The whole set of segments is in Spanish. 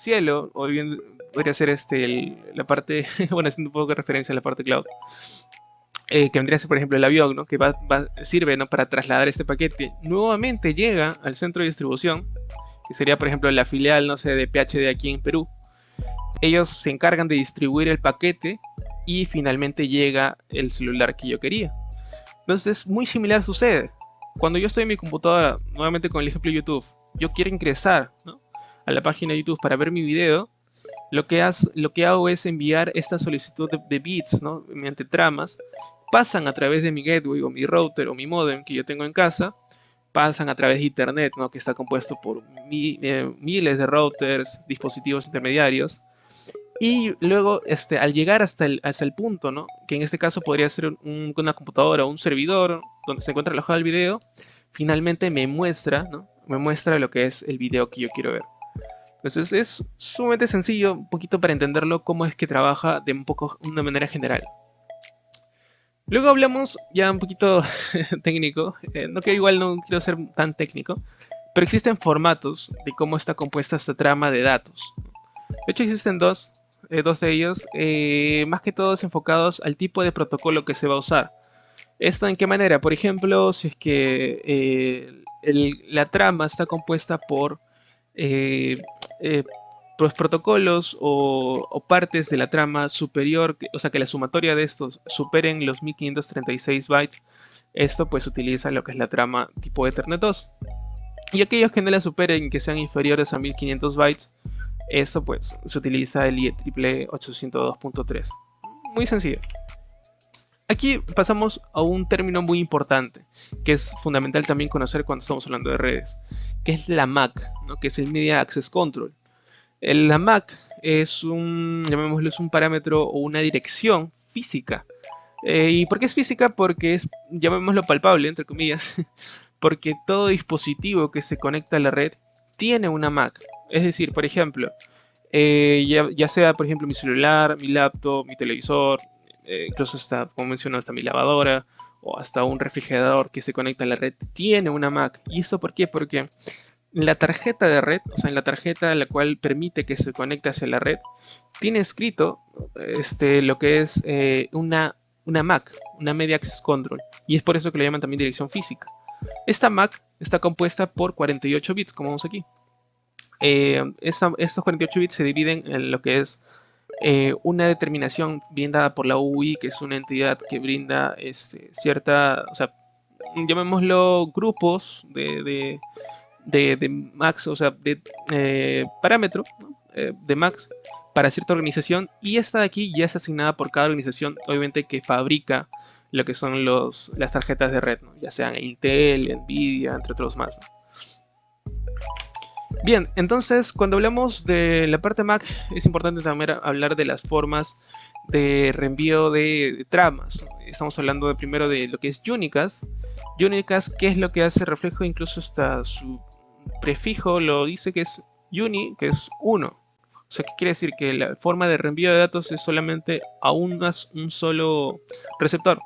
cielo, o bien podría ser la parte, bueno, haciendo un poco de referencia a la parte cloud, que vendría a ser, por ejemplo, el avión, ¿no? Que sirve, ¿no? Para trasladar este paquete. Nuevamente llega al centro de distribución, que sería, por ejemplo, la filial, no sé, de PHD aquí en Perú. Ellos se encargan de distribuir el paquete y finalmente llega el celular que yo quería. Entonces, muy similar sucede. Cuando yo estoy en mi computadora, nuevamente con el ejemplo de YouTube, yo quiero ingresar, ¿no?, a la página de YouTube para ver mi video. Lo que hago es enviar esta solicitud de bits, ¿no?, mediante tramas. Pasan a través de mi gateway o mi router o mi modem que yo tengo en casa. Pasan a través de internet, ¿no?, que está compuesto por miles de routers, dispositivos intermediarios. Y luego, al llegar hasta el punto, ¿no?, que en este caso podría ser una computadora o un servidor donde se encuentra alojado el video, finalmente me muestra, ¿no?, me muestra lo que es el video que yo quiero ver. Entonces es sumamente sencillo, un poquito para entenderlo, cómo es que trabaja de una manera general. Luego hablamos ya un poquito técnico, no que igual no quiero ser tan técnico, pero existen formatos de cómo está compuesta esta trama de datos. De hecho existen dos de ellos, más que todos enfocados al tipo de protocolo que se va a usar. ¿Esto en qué manera? Por ejemplo, si es que la trama está compuesta por los protocolos o partes de la trama superior, o sea, que la sumatoria de estos superen los 1536 bytes, esto pues utiliza lo que es la trama tipo Ethernet 2. Y aquellos que no la superen, que sean inferiores a 1500 bytes, esto pues se utiliza el IEEE 802.3. Muy sencillo. Aquí pasamos a un término muy importante, que es fundamental también conocer cuando estamos hablando de redes, que es la MAC, ¿no?, que es el Media Access Control. La MAC es llamémoslo, es un parámetro o una dirección física. ¿Y por qué es física? Porque es, llamémoslo, palpable, entre comillas, porque todo dispositivo que se conecta a la red tiene una MAC. Es decir, por ejemplo, ya sea, por ejemplo, mi celular, mi laptop, mi televisor, incluso hasta, como mencioné, hasta mi lavadora o hasta un refrigerador que se conecta a la red, tiene una MAC. ¿Y eso por qué? Porque la tarjeta de red, o sea, en la tarjeta la cual permite que se conecte hacia la red, tiene escrito lo que es una MAC, una Media Access Control, y es por eso que le llaman también dirección física. Esta MAC está compuesta por 48 bits, como vemos aquí. Estos 48 bits se dividen en lo que es una determinación bien dada por la UI, que es una entidad que brinda cierta, o sea, llamémoslo grupos de max, o sea, de parámetro, ¿no?, de max para cierta organización, y esta de aquí ya es asignada por cada organización, obviamente, que fabrica lo que son las tarjetas de red, ¿no?, ya sean Intel, Nvidia, entre otros más, ¿no? Bien, entonces cuando hablamos de la parte Mac es importante también hablar de las formas de reenvío de tramas. Estamos hablando primero de lo que es Unicast. Unicast, ¿qué es lo que hace reflejo? Incluso hasta su prefijo lo dice, que es uni, que es 1. O sea, ¿qué quiere decir? Que la forma de reenvío de datos es solamente a un solo receptor.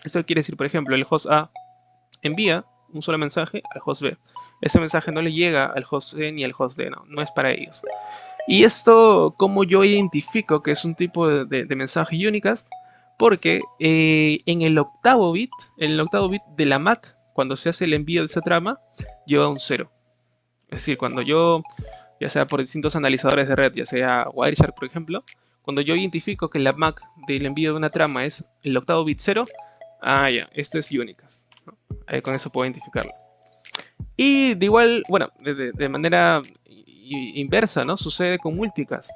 Esto quiere decir, por ejemplo, el host A envía un solo mensaje al host B. Ese mensaje no le llega al host C ni al host D, no es para ellos. Y esto, ¿cómo yo identifico que es un tipo de mensaje unicast? Porque en el octavo bit de la MAC, cuando se hace el envío de esa trama, lleva un 0. Es decir, cuando yo, ya sea por distintos analizadores de red, ya sea Wireshark, por ejemplo, cuando yo identifico que la MAC del envío de una trama es el octavo bit 0, ya, esto es unicast, ¿no? Con eso puedo identificarlo. Y de igual, bueno, de manera inversa, ¿no?, sucede con multicast.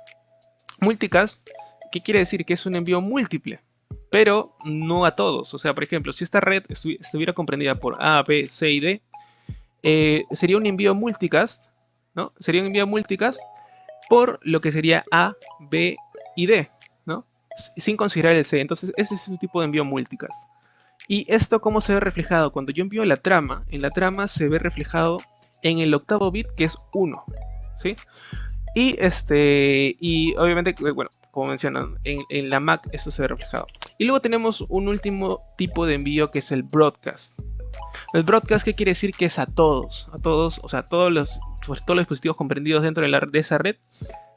Multicast, ¿qué quiere decir? Que es un envío múltiple, pero no a todos. O sea, por ejemplo, si esta red estuviera comprendida por A, B, C y D, sería un envío multicast, ¿no? Sería un envío multicast por lo que sería A, B y D, ¿no?, sin considerar el C. Entonces, ese es un tipo de envío multicast. ¿Y esto cómo se ve reflejado? Cuando yo envío la trama, en la trama se ve reflejado en el octavo bit, que es 1, ¿sí? Y obviamente, bueno, como mencionan, en la MAC esto se ve reflejado. Y luego tenemos un último tipo de envío, que es el broadcast. El broadcast, ¿qué quiere decir? Que es a todos, o sea, todos los dispositivos comprendidos dentro de esa red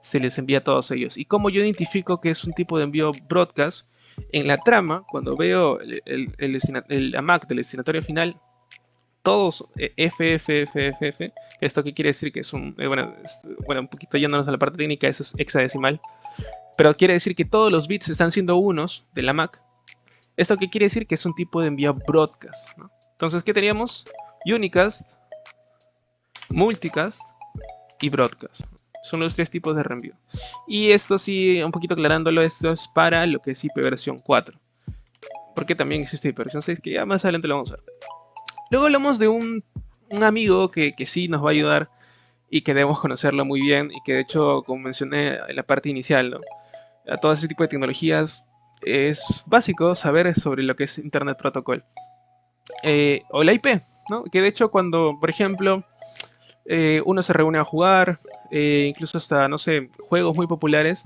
se les envía a todos ellos. ¿Y cómo yo identifico que es un tipo de envío broadcast? En la trama, cuando veo la MAC del destinatario final, todos FFFFF, esto que quiere decir que es un, bueno, un poquito yéndonos a la parte técnica, eso es hexadecimal, pero quiere decir que todos los bits están siendo unos de la MAC. Esto que quiere decir que es un tipo de envío broadcast, ¿no? Entonces, ¿qué teníamos? Unicast, multicast y broadcast. Son los tres tipos de reenvío. Y esto sí, un poquito aclarándolo, esto es para lo que es IP versión 4. Porque también existe IP versión 6, que ya más adelante lo vamos a ver. Luego hablamos de un amigo que sí nos va a ayudar y que debemos conocerlo muy bien y que de hecho, como mencioné en la parte inicial, ¿no? A todo ese tipo de tecnologías es básico saber sobre lo que es Internet Protocol. O la IP, ¿no? Que de hecho cuando, por ejemplo, uno se reúne a jugar, incluso hasta, no sé, juegos muy populares,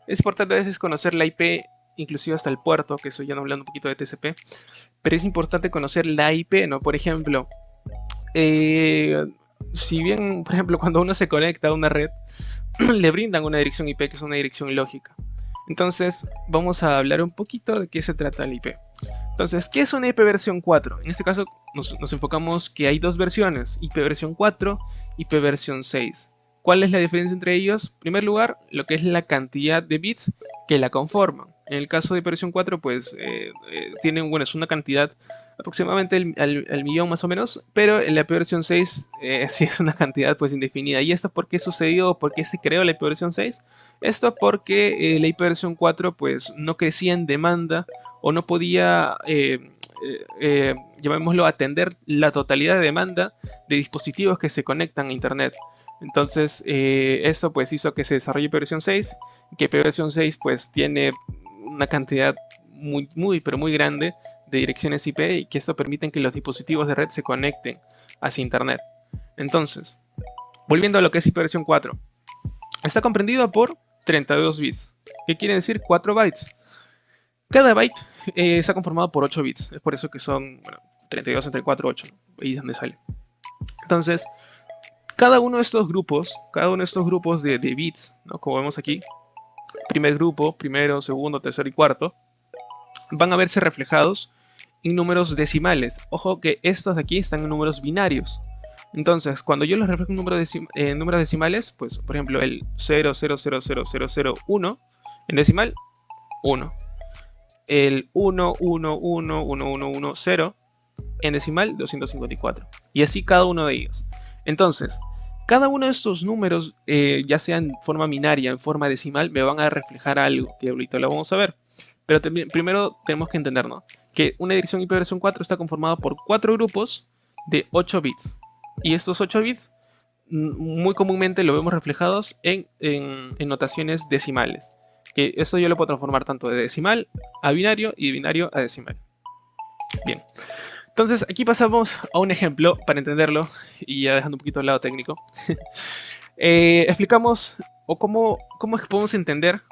es importante a veces conocer la IP, inclusive hasta el puerto, que eso ya no hablando un poquito de TCP, pero es importante conocer la IP, ¿no? Por ejemplo, si bien, por ejemplo, cuando uno se conecta a una red, le brindan una dirección IP que es una dirección lógica. Entonces, vamos a hablar un poquito de qué se trata la IP. Entonces, ¿qué es una IP versión 4? En este caso, nos enfocamos que hay dos versiones, IP versión 4 y IP versión 6. ¿Cuál es la diferencia entre ellos? En primer lugar, lo que es la cantidad de bits que la conforman. En el caso de IP versión 4, pues, tienen, bueno, es una cantidad aproximadamente al millón más o menos, pero en la IP versión 6 sí es una cantidad pues indefinida. ¿Y esto por qué sucedió? ¿Por qué se creó la IP versión 6? Esto porque la IP versión 4 pues no crecía en demanda o no podía, llamémoslo, atender la totalidad de demanda de dispositivos que se conectan a Internet. Entonces, esto pues hizo que se desarrolle IP versión 6, que IP versión 6 pues tiene una cantidad pero muy grande de direcciones IP y que esto permite que los dispositivos de red se conecten hacia Internet. Entonces, volviendo a lo que es IP versión 4, está comprendido por 32 bits, que quiere decir 4 bytes. Cada byte está conformado por 8 bits, es por eso que son, bueno, 32 entre 4, 8, ahí es donde sale. Entonces, cada uno de estos grupos de bits, ¿no? Como vemos aquí, primer grupo, primero, segundo, tercero y cuarto, van a verse reflejados en números decimales. Ojo que estos de aquí están en números binarios. Entonces, cuando yo los reflejo en números decimales, pues, por ejemplo, el 0,0000001 en decimal, 1. El 1,1,1,1,1,1,0 en decimal, 254. Y así cada uno de ellos. Entonces, cada uno de estos números, ya sea en forma binaria, en forma decimal, me van a reflejar algo, que ahorita lo vamos a ver. Pero primero tenemos que entender, ¿no? Que una dirección IP versión 4 está conformada por 4 grupos de 8 bits. Y estos 8 bits muy comúnmente lo vemos reflejados en notaciones decimales. Que esto yo lo puedo transformar tanto de decimal a binario y de binario a decimal. Bien. Entonces aquí pasamos a un ejemplo para entenderlo y ya dejando un poquito el lado técnico. Explicamos o cómo es que podemos entender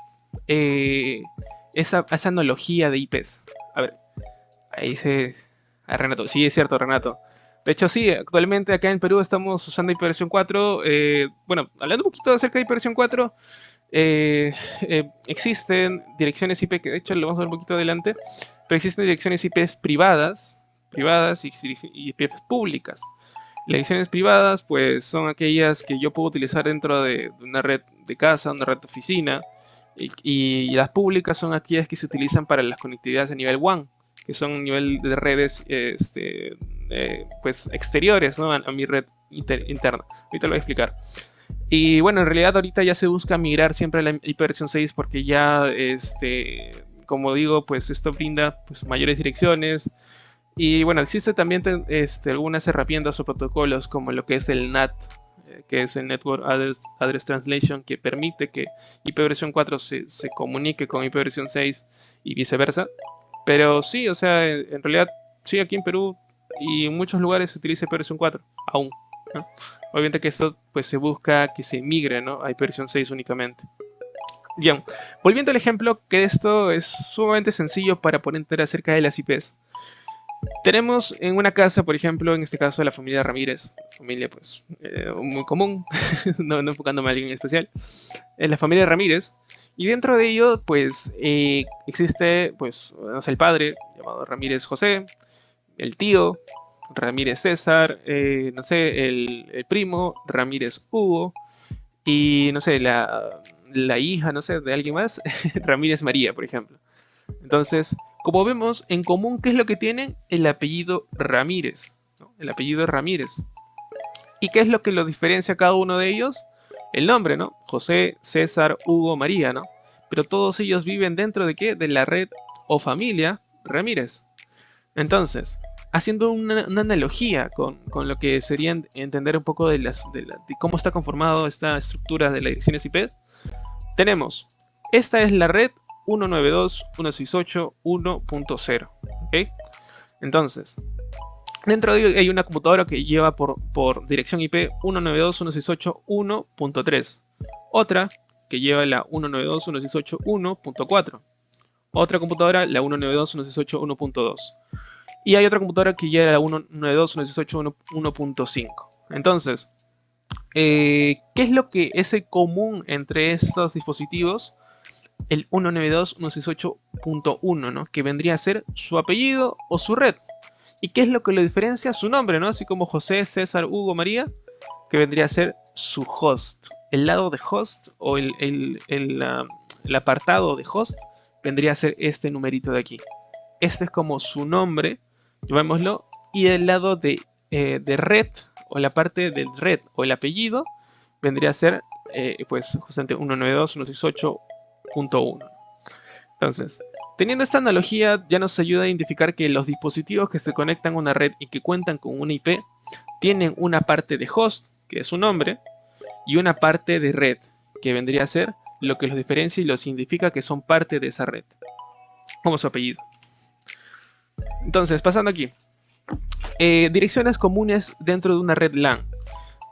esa analogía de IPs. A ver, ahí dice Renato. Sí, es cierto, Renato. De hecho, sí, actualmente acá en Perú estamos usando IP versión 4. Bueno, hablando un poquito acerca de IP versión 4, existen direcciones IP, que de hecho lo vamos a ver un poquito adelante, pero existen direcciones IP privadas y IPs públicas. Las direcciones privadas, pues, son aquellas que yo puedo utilizar dentro de una red de casa, una red de oficina, y las públicas son aquellas que se utilizan para las conectividades de nivel WAN, que son un nivel de redes pues exteriores, ¿no? a mi red interna. Ahorita lo voy a explicar. Y bueno, en realidad ahorita ya se busca migrar siempre a la IP versión 6 porque ya, como digo, pues esto brinda pues, mayores direcciones. Y bueno, existe también algunas herramientas o protocolos como lo que es el NAT, que es el Network Address Translation, que permite que IP versión 4 se comunique con IP versión 6 y viceversa. Pero sí, o sea, en realidad, sí, aquí en Perú y en muchos lugares se utiliza IP versión 4, aún, ¿no? Obviamente que esto pues se busca que se migre, ¿no? a IP versión 6 únicamente. Bien, volviendo al ejemplo, que esto es sumamente sencillo para poder entender acerca de las IPs. Tenemos en una casa, por ejemplo, en este caso la familia Ramírez, familia pues muy común, no enfocándome a alguien en especial, es la familia Ramírez, y dentro de ello pues existe pues no sé, el padre llamado Ramírez José, el tío Ramírez César, no sé, el primo Ramírez Hugo, y no sé, la hija, no sé, de alguien más, Ramírez María, por ejemplo. Entonces, como vemos, en común, ¿qué es lo que tienen? El apellido Ramírez, ¿no? El apellido Ramírez. ¿Y qué es lo que los diferencia a cada uno de ellos? El nombre, ¿no? José, César, Hugo, María, ¿no? Pero todos ellos viven dentro de ¿qué? De la red o familia Ramírez. Entonces, haciendo una analogía con lo que sería entender un poco de cómo está conformado esta estructura de las direcciones IP, tenemos, esta es la red 192.168.1.0, ¿ok? Entonces, dentro de ello hay una computadora que lleva por dirección IP 192.168.1.3, otra que lleva la 192.168.1.4, otra computadora la 192.168.1.2, y hay otra computadora que lleva la 192.168.1.5. Entonces, ¿qué es lo que es común entre estos dispositivos? El 192.168.1, ¿no? Que vendría a ser su apellido o su red. ¿Y qué es lo que le diferencia? Su nombre, ¿no? Así como José, César, Hugo, María, que vendría a ser su host. El lado de host o el apartado de host vendría a ser este numerito de aquí. Este es como su nombre, llamémoslo, y el lado de red, o la parte del red o el apellido, vendría a ser pues justamente 192.168.1. Entonces, teniendo esta analogía, ya nos ayuda a identificar que los dispositivos que se conectan a una red y que cuentan con una IP tienen una parte de host, que es su nombre, y una parte de red, que vendría a ser lo que los diferencia y los significa que son parte de esa red, como su apellido. Entonces, pasando aquí. Direcciones comunes dentro de una red LAN.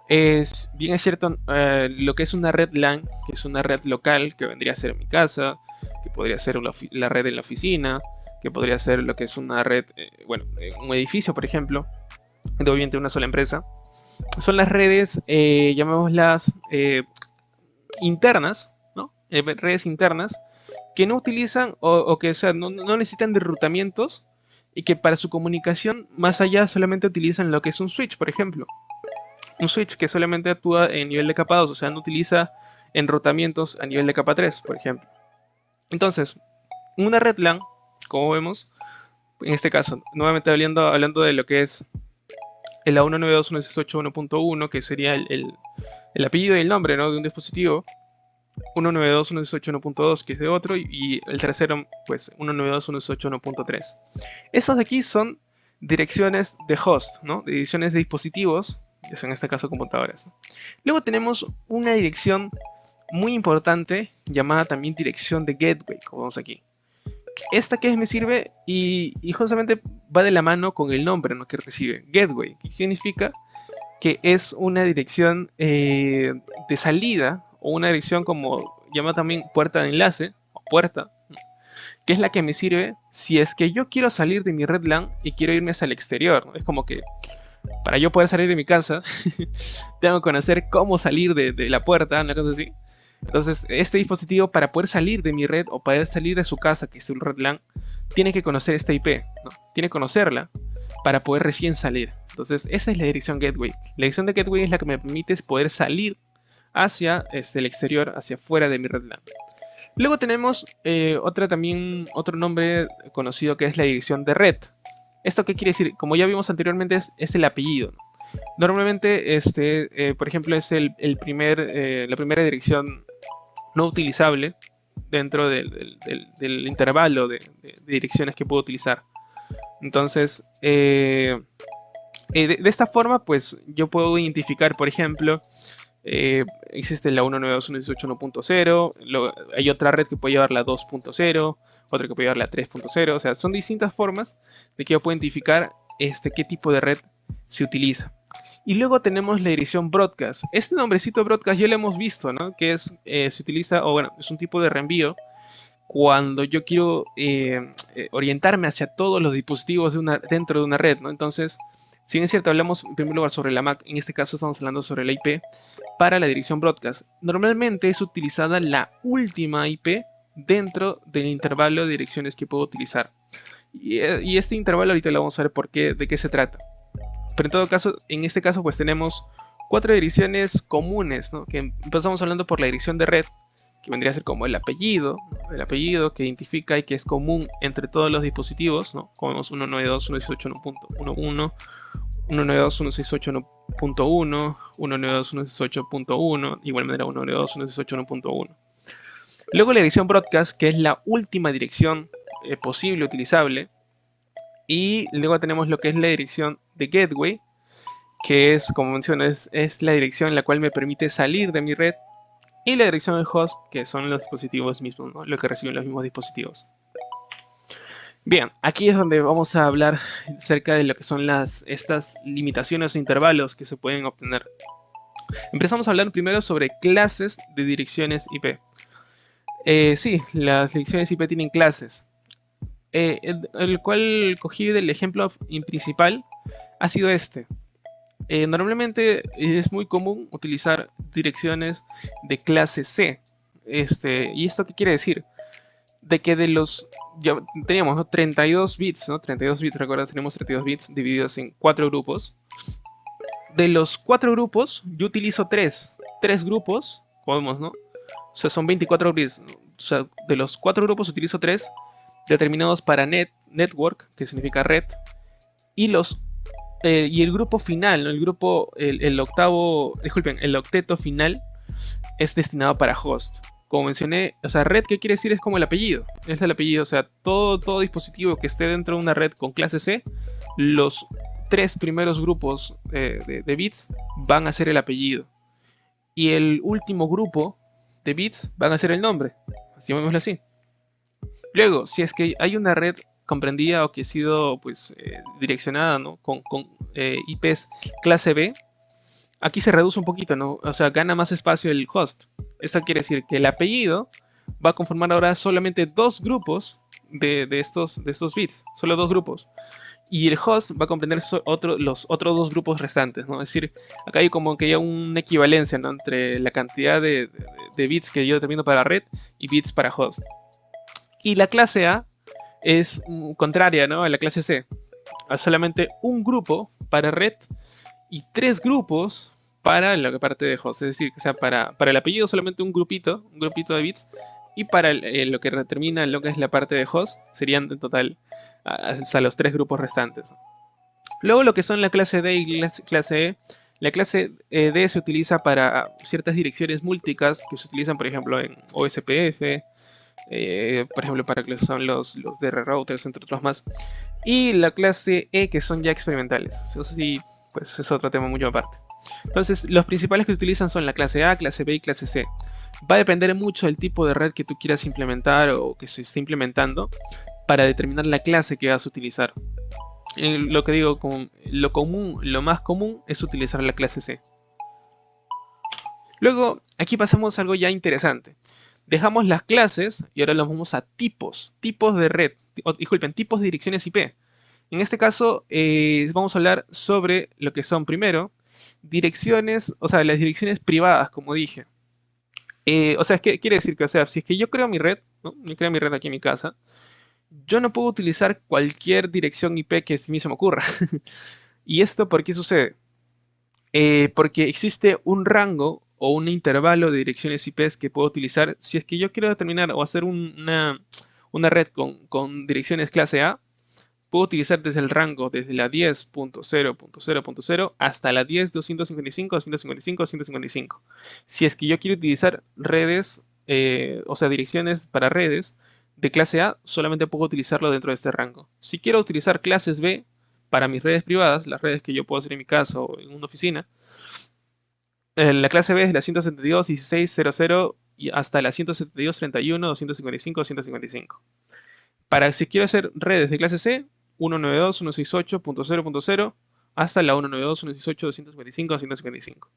Bien es cierto, lo que es una red LAN, que es una red local, que vendría a ser mi casa, que podría ser la red en la oficina, que podría ser lo que es una red, bueno, un edificio, por ejemplo, de obviamente una sola empresa. Son las redes, llamémoslas internas, ¿no? Redes internas, que no utilizan o que o sea, no necesitan de enrutamientos y que para su comunicación más allá solamente utilizan lo que es un switch, por ejemplo. Un switch que solamente actúa en nivel de capa 2, o sea, no utiliza enrutamientos a nivel de capa 3, por ejemplo. Entonces, una red LAN, como vemos, en este caso, nuevamente hablando de lo que es el A192.168.1.1, que sería el apellido y el nombre, ¿no? De un dispositivo, 192.168.1.2, que es de otro, y el tercero, pues 192.168.1.3. Esos de aquí son direcciones de host, ¿no? De direcciones de dispositivos, que son en este caso computadoras. Luego tenemos una dirección muy importante llamada también dirección de gateway, como vemos aquí. Esta que me sirve y justamente va de la mano con el nombre, ¿no? Que recibe, gateway, que significa que es una dirección de salida o una dirección como llama también puerta de enlace o puerta, que es la que me sirve si es que yo quiero salir de mi red LAN y quiero irme hacia el exterior, ¿no? Es como que para yo poder salir de mi casa tengo que conocer cómo salir de la puerta, una cosa así. Entonces, este dispositivo, para poder salir de mi red o poder salir de su casa, que es su red LAN, tiene que conocer esta IP, ¿no? Tiene que conocerla para poder recién salir. Entonces, esa es la dirección gateway. La dirección de gateway es la que me permite poder salir hacia el exterior, hacia fuera de mi red LAN. Luego tenemos otro nombre conocido que es la dirección de red. ¿Esto qué quiere decir? Como ya vimos anteriormente, es el apellido, ¿no? Normalmente, por ejemplo, es la primera dirección no utilizable dentro del intervalo de direcciones que puedo utilizar. Entonces, de esta forma, pues yo puedo identificar, por ejemplo, existe la 192.168.1.0, hay otra red que puede llevar la 2.0, otra que puede llevar la 3.0, o sea, son distintas formas de que yo puedo identificar qué tipo de red se utiliza. Y luego tenemos la dirección broadcast. Nombrecito broadcast ya lo hemos visto, ¿no? Que se utiliza, o bueno, es un tipo de reenvío cuando yo quiero orientarme hacia todos los dispositivos dentro de una red, ¿no? Entonces, si bien es cierto, hablamos en primer lugar sobre la MAC, en este caso estamos hablando sobre la IP para la dirección broadcast. Normalmente es utilizada la última IP dentro del intervalo de direcciones que puedo utilizar. Y este intervalo ahorita lo vamos a ver de qué se trata. Pero en todo caso, en este caso pues tenemos 4 direcciones comunes, ¿no? Que empezamos hablando por la dirección de red, que vendría a ser como el apellido que identifica y que es común entre todos los dispositivos, ¿no? Como vemos 192.168.1.1, 192.168.1.1, 192.168.1, de igual manera 192.168.1.1. Luego la dirección broadcast, que es la última dirección posible, utilizable. Y luego tenemos lo que es la dirección de gateway, que es, como mencioné, es la dirección en la cual me permite salir de mi red. Y la dirección de host, que son los dispositivos mismos, ¿no? Lo que reciben los mismos dispositivos. Bien, aquí es donde vamos a hablar acerca de lo que son estas limitaciones o intervalos que se pueden obtener. Empezamos a hablar primero sobre clases de direcciones IP. Sí, las direcciones IP tienen clases. El cual cogí del ejemplo principal ha sido este. Normalmente es muy común utilizar direcciones de clase C. ¿Y esto qué quiere decir? De que de los... Ya teníamos, ¿no? 32 bits, ¿no? 32 bits, recuerda, tenemos 32 bits divididos en 4 grupos. De los 4 grupos, yo utilizo 3 grupos, podemos, ¿no? O sea, son 24 bits. ¿No? O sea, de los 4 grupos utilizo 3 determinados para network, que significa red, y el grupo final, ¿no? el octeto final es destinado para host. Como mencioné, o sea, red, ¿qué quiere decir? Es como el apellido. Es el apellido, o sea, todo dispositivo que esté dentro de una red con clase C, los 3 primeros grupos de bits van a ser el apellido. Y el último grupo de bits van a ser el nombre. Así vemoslo así. Luego, si es que hay una red comprendida o que ha sido pues, direccionada, ¿no? con IPs clase B, aquí se reduce un poquito, ¿no? O sea, gana más espacio el host. Esto quiere decir que el apellido va a conformar ahora solamente 2 grupos de estos bits, solo 2 grupos. Y el host va a comprender los otros 2 grupos restantes, ¿no? Es decir, acá hay como que ya una equivalencia, ¿no? Entre la cantidad de bits que yo determino para red y bits para host. Y la clase A es contraria, ¿no? A la clase C. Hay solamente un grupo para red y 3 grupos para la parte de host. Es decir, o sea, para el apellido solamente un grupito de bits. Y para lo que determina lo que es la parte de host serían en total hasta los 3 grupos restantes. Luego lo que son la clase D y clase E. La clase D se utiliza para ciertas direcciones múlticas que se utilizan, por ejemplo, en OSPF. Por ejemplo, para que son los DR routers, entre otros más. Y la clase E, que son ya experimentales. Eso sí, pues es otro tema muy aparte. Entonces, los principales que se utilizan son la clase A, clase B y clase C. Va a depender mucho del tipo de red que tú quieras implementar o que se esté implementando para determinar la clase que vas a utilizar. Lo que digo, lo más común es utilizar la clase C. Luego, aquí pasamos a algo ya interesante. Dejamos las clases y ahora nos vamos a tipos de red, disculpen, tipos de direcciones IP. En este caso vamos a hablar sobre lo que son primero direcciones, o sea, las direcciones privadas, como dije. O sea, quiere decir que, o sea, si es que yo creo mi red, ¿no? Yo creo mi red aquí en mi casa, yo no puedo utilizar cualquier dirección IP que a mí se me ocurra. ¿Y esto por qué sucede? Porque existe un rango o un intervalo de direcciones IPs que puedo utilizar si es que yo quiero determinar o hacer una red con direcciones clase A. Puedo utilizar desde el rango desde la 10.0.0.0 hasta la 10.255.255.255. Si es que yo quiero utilizar redes, o sea, direcciones para redes de clase A, solamente puedo utilizarlo dentro de este rango. Si quiero utilizar clases B para mis redes privadas, las redes que yo puedo hacer en mi casa o en una oficina, la clase B es la 172.16.00 y hasta la 172.31.255.255. Para si quiero hacer redes de clase C, 192.168.0.0 hasta la 192.168.255.255.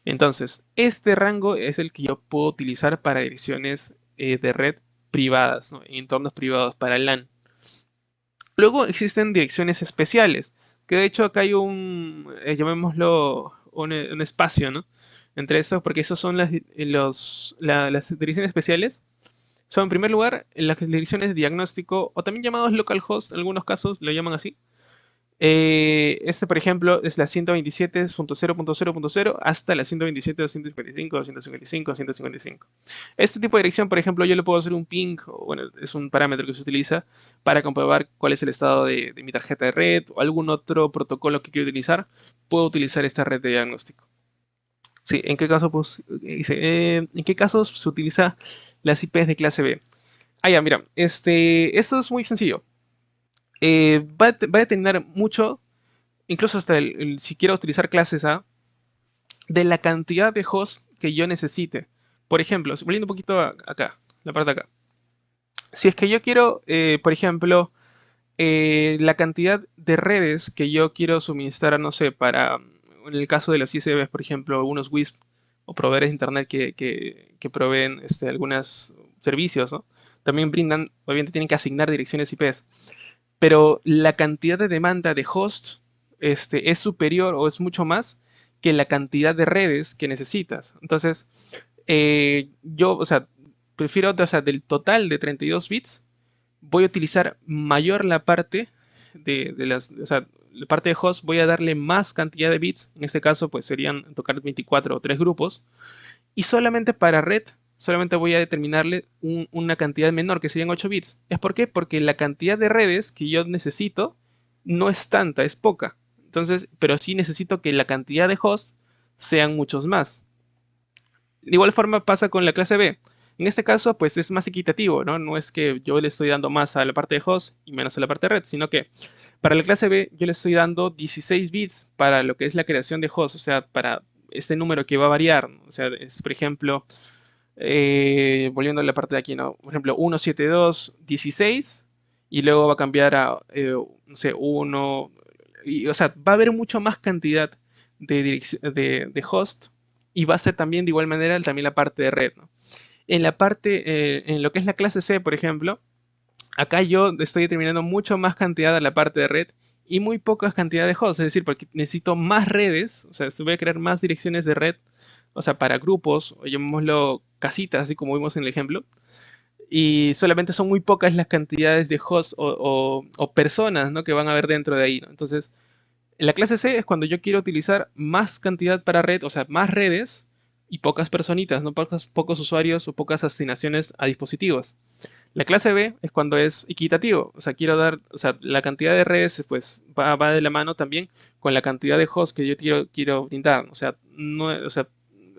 Entonces, este rango es el que yo puedo utilizar para direcciones de red privadas, ¿no? En entornos privados para LAN. Luego existen direcciones especiales, que de hecho acá hay llamémoslo un espacio, ¿no? Entre esos, porque esos son las direcciones especiales. Son en primer lugar las direcciones de diagnóstico, o también llamados localhost, en algunos casos lo llaman así. Este, por ejemplo, es la 127.0.0.0 hasta la 127.255, 255, 155. Este tipo de dirección, por ejemplo, yo le puedo hacer un ping, o bueno, es un parámetro que se utiliza para comprobar cuál es el estado de mi tarjeta de red o algún otro protocolo que quiero utilizar. Puedo utilizar esta red de diagnóstico. Sí, ¿en qué caso, pues, en qué casos se utiliza las IPs de clase B? Ah, ya, mira, esto es muy sencillo. Va a determinar mucho, incluso hasta si quiero utilizar clases A, de la cantidad de hosts que yo necesite. Por ejemplo, volviendo un poquito acá, la parte de acá. Si es que yo quiero, por ejemplo, la cantidad de redes que yo quiero suministrar, no sé, en el caso de los ISPs, por ejemplo, algunos WISP o proveedores de internet que proveen algunos servicios, ¿no? También brindan, obviamente tienen que asignar direcciones IPs, pero la cantidad de demanda de host es superior o es mucho más que la cantidad de redes que necesitas. Entonces, yo, o sea, prefiero, o sea, del total de 32 bits, voy a utilizar mayor la parte o sea, la parte de host, voy a darle más cantidad de bits. En este caso, pues serían tocar 24 o 3 grupos. Y solamente para red, solamente voy a determinarle una cantidad menor, que serían 8 bits. ¿Es por qué? Porque la cantidad de redes que yo necesito no es tanta, es poca. Entonces, pero sí necesito que la cantidad de hosts sean muchos más. De igual forma pasa con la clase B. En este caso, pues es más equitativo, ¿no? No es que yo le estoy dando más a la parte de host y menos a la parte de red, sino que para la clase B yo le estoy dando 16 bits para lo que es la creación de host, o sea, para este número que va a variar, ¿no? O sea, es, por ejemplo, volviendo a la parte de aquí, ¿no? Por ejemplo, 172.16 y luego va a cambiar a, no sé, 1, o sea, va a haber mucho más cantidad de host y va a ser también de igual manera también la parte de red, ¿no? En lo que es la clase C, por ejemplo, acá yo estoy determinando mucho más cantidad a la parte de red y muy pocas cantidades de hosts, es decir, porque necesito más redes, o sea, voy a crear más direcciones de red, o sea, para grupos, o llamémoslo casitas, así como vimos en el ejemplo, y solamente son muy pocas las cantidades de hosts o personas, ¿no? Que van a haber dentro de ahí, ¿no? Entonces, en la clase C es cuando yo quiero utilizar más cantidad para red, o sea, más redes y pocas personitas, no pocos usuarios o pocas asignaciones a dispositivos. La clase B es cuando es equitativo, o sea, quiero dar, o sea, la cantidad de redes pues va de la mano también con la cantidad de hosts que yo quiero brindar, o sea, no, o sea,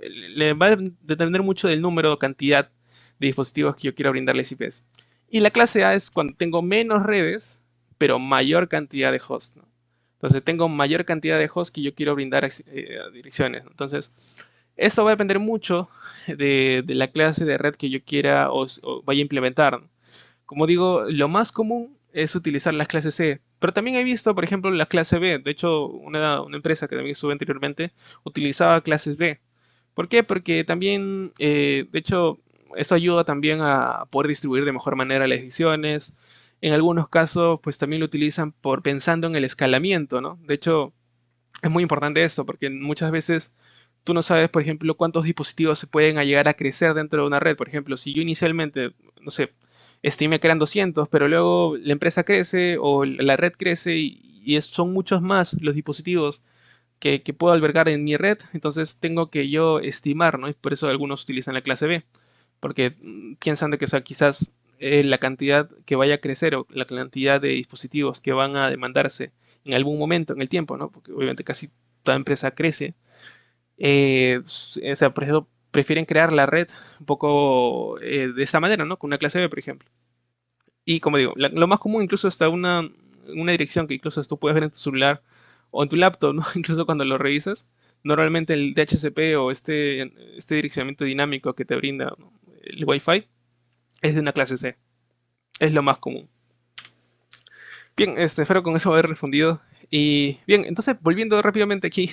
le va a depender mucho del número o cantidad de dispositivos que yo quiero brindarles IPs. Y la clase A es cuando tengo menos redes, pero mayor cantidad de hosts, ¿no? Entonces tengo mayor cantidad de hosts que yo quiero brindar a direcciones, ¿no? Entonces, eso va a depender mucho de la clase de red que yo quiera o vaya a implementar, ¿no? Como digo, lo más común es utilizar las clases C, pero también he visto, por ejemplo, la clase B. De hecho, una empresa que también estuve anteriormente utilizaba clases B. ¿Por qué? Porque también, de hecho, esto ayuda también a poder distribuir de mejor manera las ediciones. En algunos casos, pues también lo utilizan pensando en el escalamiento, ¿no? De hecho, es muy importante esto, porque muchas veces tú no sabes, por ejemplo, cuántos dispositivos se pueden llegar a crecer dentro de una red. Por ejemplo, si yo inicialmente, no sé, estimé que eran 200, pero luego la empresa crece o la red crece y son muchos más los dispositivos que puedo albergar en mi red, entonces tengo que yo estimar, ¿no? Y por eso algunos utilizan la clase B, porque piensan de que, o sea, quizás la cantidad que vaya a crecer o la cantidad de dispositivos que van a demandarse en algún momento en el tiempo, ¿no? Porque obviamente casi toda empresa crece. O sea, por eso prefieren crear la red un poco de esta manera, ¿no? Con una clase B, por ejemplo. Y como digo, lo más común incluso hasta una dirección que incluso tú puedes ver en tu celular o en tu laptop, ¿no? Incluso cuando lo revisas, normalmente el DHCP o este direccionamiento dinámico que te brinda, ¿no? El Wi-Fi es de una clase C. Es lo más común. Bien, espero con eso haber respondido. Y bien, entonces volviendo rápidamente aquí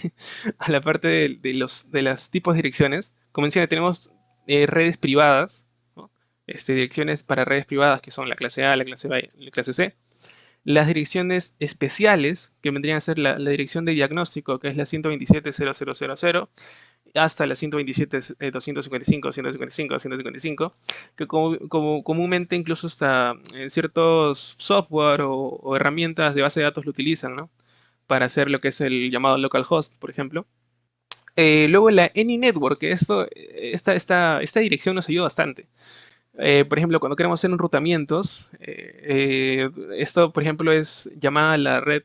a la parte de los tipos de direcciones, como mencioné, tenemos redes privadas, ¿no? direcciones para redes privadas, que son la clase A, la clase B y la clase C. Las direcciones especiales, que vendrían a ser la dirección de diagnóstico, que es la 127.0.0.0.0, hasta la 127.255, 155, 155, que comúnmente incluso hasta ciertos software o herramientas de base de datos lo utilizan, ¿no? Para hacer lo que es el llamado localhost, por ejemplo. Luego la AnyNetwork, que esta dirección nos ayuda bastante. Por ejemplo, cuando queremos hacer enrutamientos, esto, por ejemplo, es llamada la red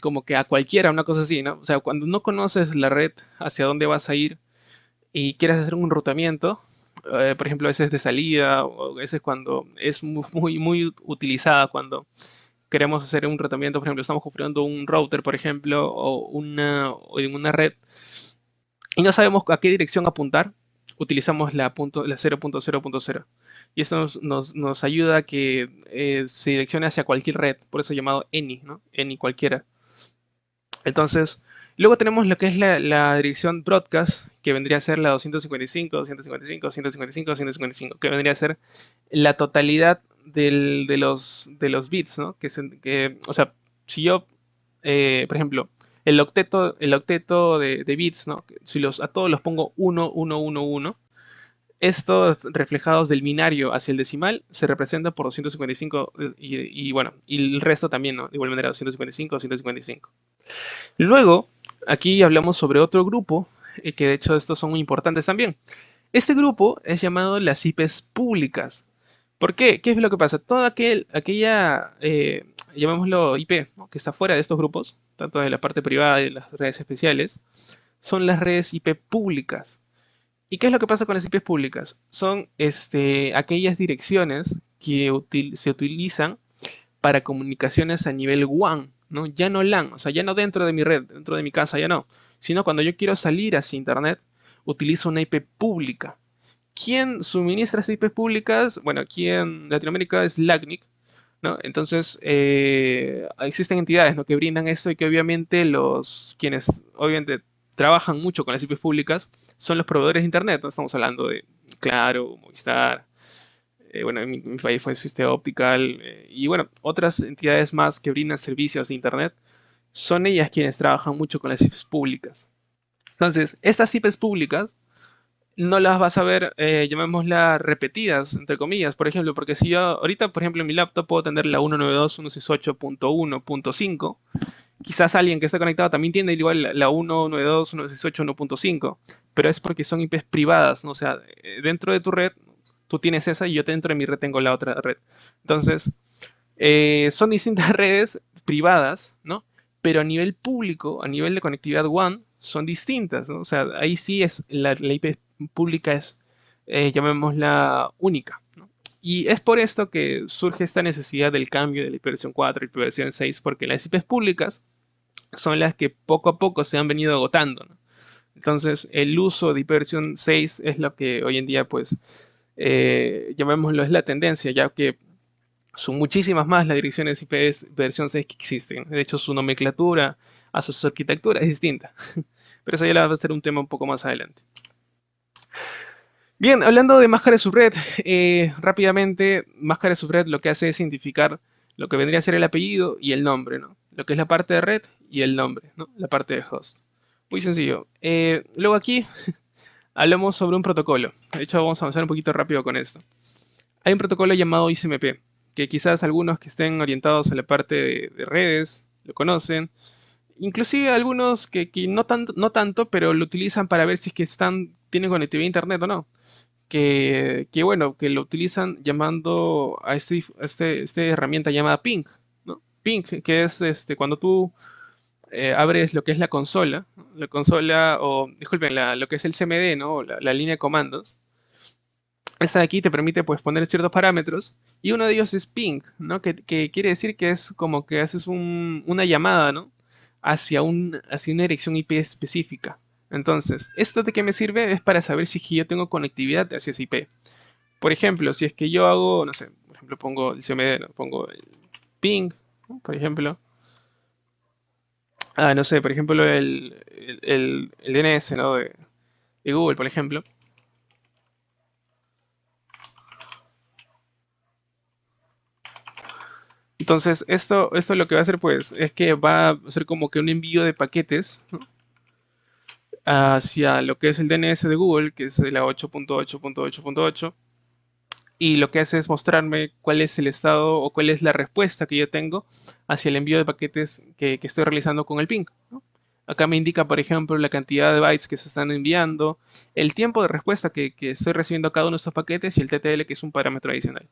como que a cualquiera, una cosa así, ¿no? O sea, cuando no conoces la red hacia dónde vas a ir y quieres hacer un enrutamiento, por ejemplo, a veces de salida o a veces cuando es muy utilizada cuando queremos hacer un tratamiento, por ejemplo, estamos configurando un router, por ejemplo, o en una red y no sabemos a qué dirección apuntar, utilizamos la 0.0.0. Y esto nos ayuda a que se direccione hacia cualquier red, por eso llamado any, ¿no? Any cualquiera. Entonces, luego tenemos lo que es la dirección broadcast, que vendría a ser la 255, 255, 155, 155, que vendría a ser la totalidad de los bits, ¿no? O sea, si yo, por ejemplo, el octeto de bits, ¿no? Si a todos los pongo 1, 1, 1, 1, estos reflejados del binario hacia el decimal se representan por 255 y bueno, y el resto también, ¿no? De igual manera, 255, 155. Luego, aquí hablamos sobre otro grupo, que de hecho estos son muy importantes también. Este grupo es llamado las IPs públicas. ¿Por qué? ¿Qué es lo que pasa? Toda aquella, llamémoslo IP, ¿no? Que está fuera de estos grupos, tanto de la parte privada y de las redes especiales, son las redes IP públicas. ¿Y qué es lo que pasa con las IPs públicas? Son aquellas direcciones que se utilizan para comunicaciones a nivel WAN, ¿no? Ya no LAN, o sea, ya no dentro de mi red, dentro de mi casa, ya no. Sino cuando yo quiero salir hacia Internet, utilizo una IP pública. ¿Quién suministra esas IPs públicas? Bueno, aquí en Latinoamérica es LACNIC, ¿no? Entonces, existen entidades, ¿no? Que brindan esto y que obviamente quienes obviamente trabajan mucho con las IPs públicas son los proveedores de Internet, ¿no? Estamos hablando de Claro, Movistar, bueno, en mi país fue System Optical, y bueno, otras entidades más que brindan servicios de Internet, son ellas quienes trabajan mucho con las IPs públicas. Entonces, estas IPs públicas no las vas a ver, llamémoslas repetidas, entre comillas, por ejemplo, porque si yo ahorita, por ejemplo, en mi laptop puedo tener la 192.168.1.5, quizás alguien que está conectado también tiene igual la 192.168.1.5, pero es porque son IPs privadas, ¿no? O sea, dentro de tu red tú tienes esa y yo dentro de mi red tengo la otra red. Entonces, son distintas redes privadas, ¿no? Pero a nivel público, a nivel de conectividad WAN, son distintas, ¿no? O sea, ahí sí es la IP pública es, llamémosla única, ¿no? Y es por esto que surge esta necesidad del cambio de la IPv4 y IPv6, porque las IPs públicas son las que poco a poco se han venido agotando, ¿no? Entonces, el uso de IPv6 es lo que hoy en día, pues, llamémoslo, es la tendencia, ya que son muchísimas más las direcciones IP versión 6 que existen. De hecho, su nomenclatura, a su arquitectura es distinta. Pero eso ya va a ser un tema un poco más adelante. Bien, hablando de máscara de subred, rápidamente, máscara de subred lo que hace es identificar lo que vendría a ser el apellido y el nombre, ¿no? Lo que es la parte de red y el nombre, ¿no? La parte de host. Muy sencillo. Luego aquí hablamos sobre un protocolo. De hecho, vamos a avanzar un poquito rápido con esto. Hay un protocolo llamado ICMP, que quizás algunos que estén orientados a la parte de redes lo conocen. Inclusive algunos que no tanto, pero lo utilizan para ver si es que tienen conectividad a internet o no. Bueno, que lo utilizan llamando a esta herramienta llamada ping, ¿no? Ping, que es cuando tú abres lo que es la consola, o disculpen, lo que es el CMD, ¿no? La línea de comandos. Esta de aquí te permite pues poner ciertos parámetros y uno de ellos es ping, ¿no? Que quiere decir que es como que haces una llamada, ¿no? Hacia una dirección IP específica. Entonces, ¿esto de qué me sirve? Es para saber si es que yo tengo conectividad hacia ese IP. Por ejemplo, si es que yo hago, no sé, por ejemplo pongo el CMD, ¿no? Pongo el ping, ¿no? Por ejemplo. No sé, por ejemplo el DNS, ¿no? De Google, por ejemplo. Entonces, esto lo que va a hacer, pues, es que va a ser como que un envío de paquetes, ¿no? Hacia lo que es el DNS de Google, que es la 8.8.8.8, y lo que hace es mostrarme cuál es el estado o cuál es la respuesta que yo tengo hacia el envío de paquetes que estoy realizando con el ping, ¿no? Acá me indica, por ejemplo, la cantidad de bytes que se están enviando, el tiempo de respuesta que estoy recibiendo a cada uno de estos paquetes y el TTL, que es un parámetro adicional.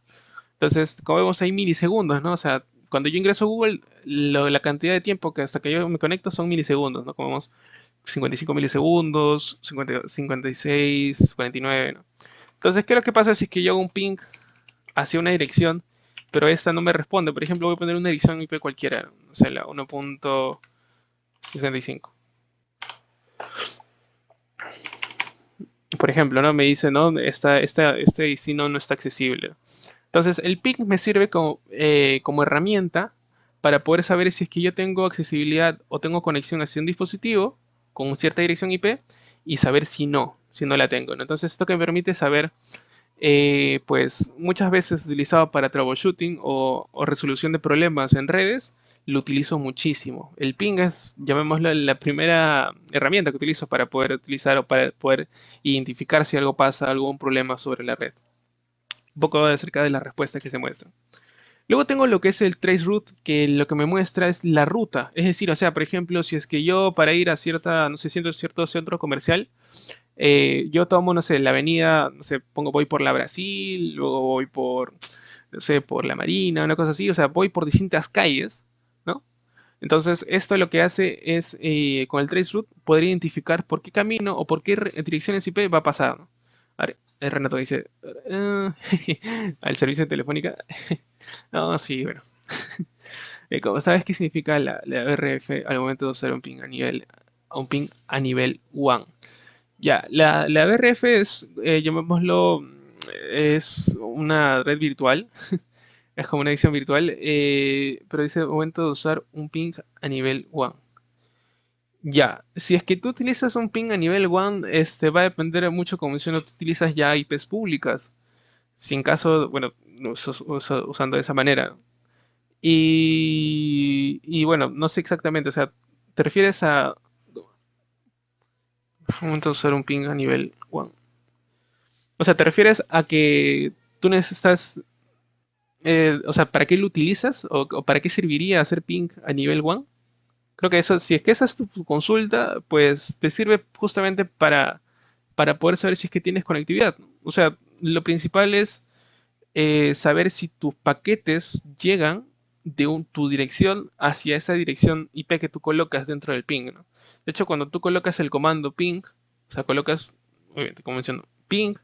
Entonces, como vemos, hay milisegundos, ¿no? O sea, cuando yo ingreso a Google, la cantidad de tiempo que hasta que yo me conecto son milisegundos, ¿no? Como vemos, 55 milisegundos, 50, 56, 49, ¿no? Entonces, ¿qué es lo que pasa si es que yo hago un ping hacia una dirección, pero esta no me responde? Por ejemplo, voy a poner una dirección IP cualquiera, no sé, la 1.65. Por ejemplo, ¿no? Me dice, no, este destino no está accesible. Entonces, el ping me sirve como herramienta para poder saber si es que yo tengo accesibilidad o tengo conexión hacia un dispositivo con cierta dirección IP y saber si no la tengo, ¿no? Entonces, esto que me permite saber, pues muchas veces utilizado para troubleshooting o resolución de problemas en redes, lo utilizo muchísimo. El ping es, llamémoslo, la primera herramienta que utilizo para poder utilizar o para poder identificar si algo pasa, algún problema sobre la red. Un poco acerca de las respuestas que se muestran. Luego tengo lo que es el traceroute, que lo que me muestra es la ruta. Es decir, o sea, por ejemplo, si es que yo para ir a cierta, no sé, cierto centro comercial, yo tomo, no sé, la avenida, no sé, voy por la Brasil, luego voy por, no sé, por la Marina, una cosa así, o sea, voy por distintas calles, ¿no? Entonces, esto lo que hace es, con el traceroute, poder identificar por qué camino o por qué direcciones IP va a pasar, ¿no? A ver, el Renato dice, al servicio de telefónica. No, sí, bueno. ¿Sabes qué significa la BRF al momento de usar un ping a nivel WAN? Ya, la BRF es, llamémoslo, es una red virtual, es como una edición virtual, pero dice momento de usar un ping a nivel WAN. Ya, si es que tú utilizas un ping a nivel WAN, va a depender mucho como menciono, tú utilizas ya IPs públicas. Si en caso, bueno, usando de esa manera. Y bueno, no sé exactamente, o sea, ¿te refieres a un momento de usar un ping a nivel WAN? O sea, ¿te refieres a que tú necesitas, o sea, ¿para qué lo utilizas? O para qué serviría hacer ping a nivel WAN? Creo que eso, si es que esa es tu consulta, pues te sirve justamente para poder saber si es que tienes conectividad. O sea, lo principal es saber si tus paquetes llegan de tu dirección hacia esa dirección IP que tú colocas dentro del ping, ¿no? De hecho, cuando tú colocas el comando ping, o sea, colocas, obviamente, como menciono, ping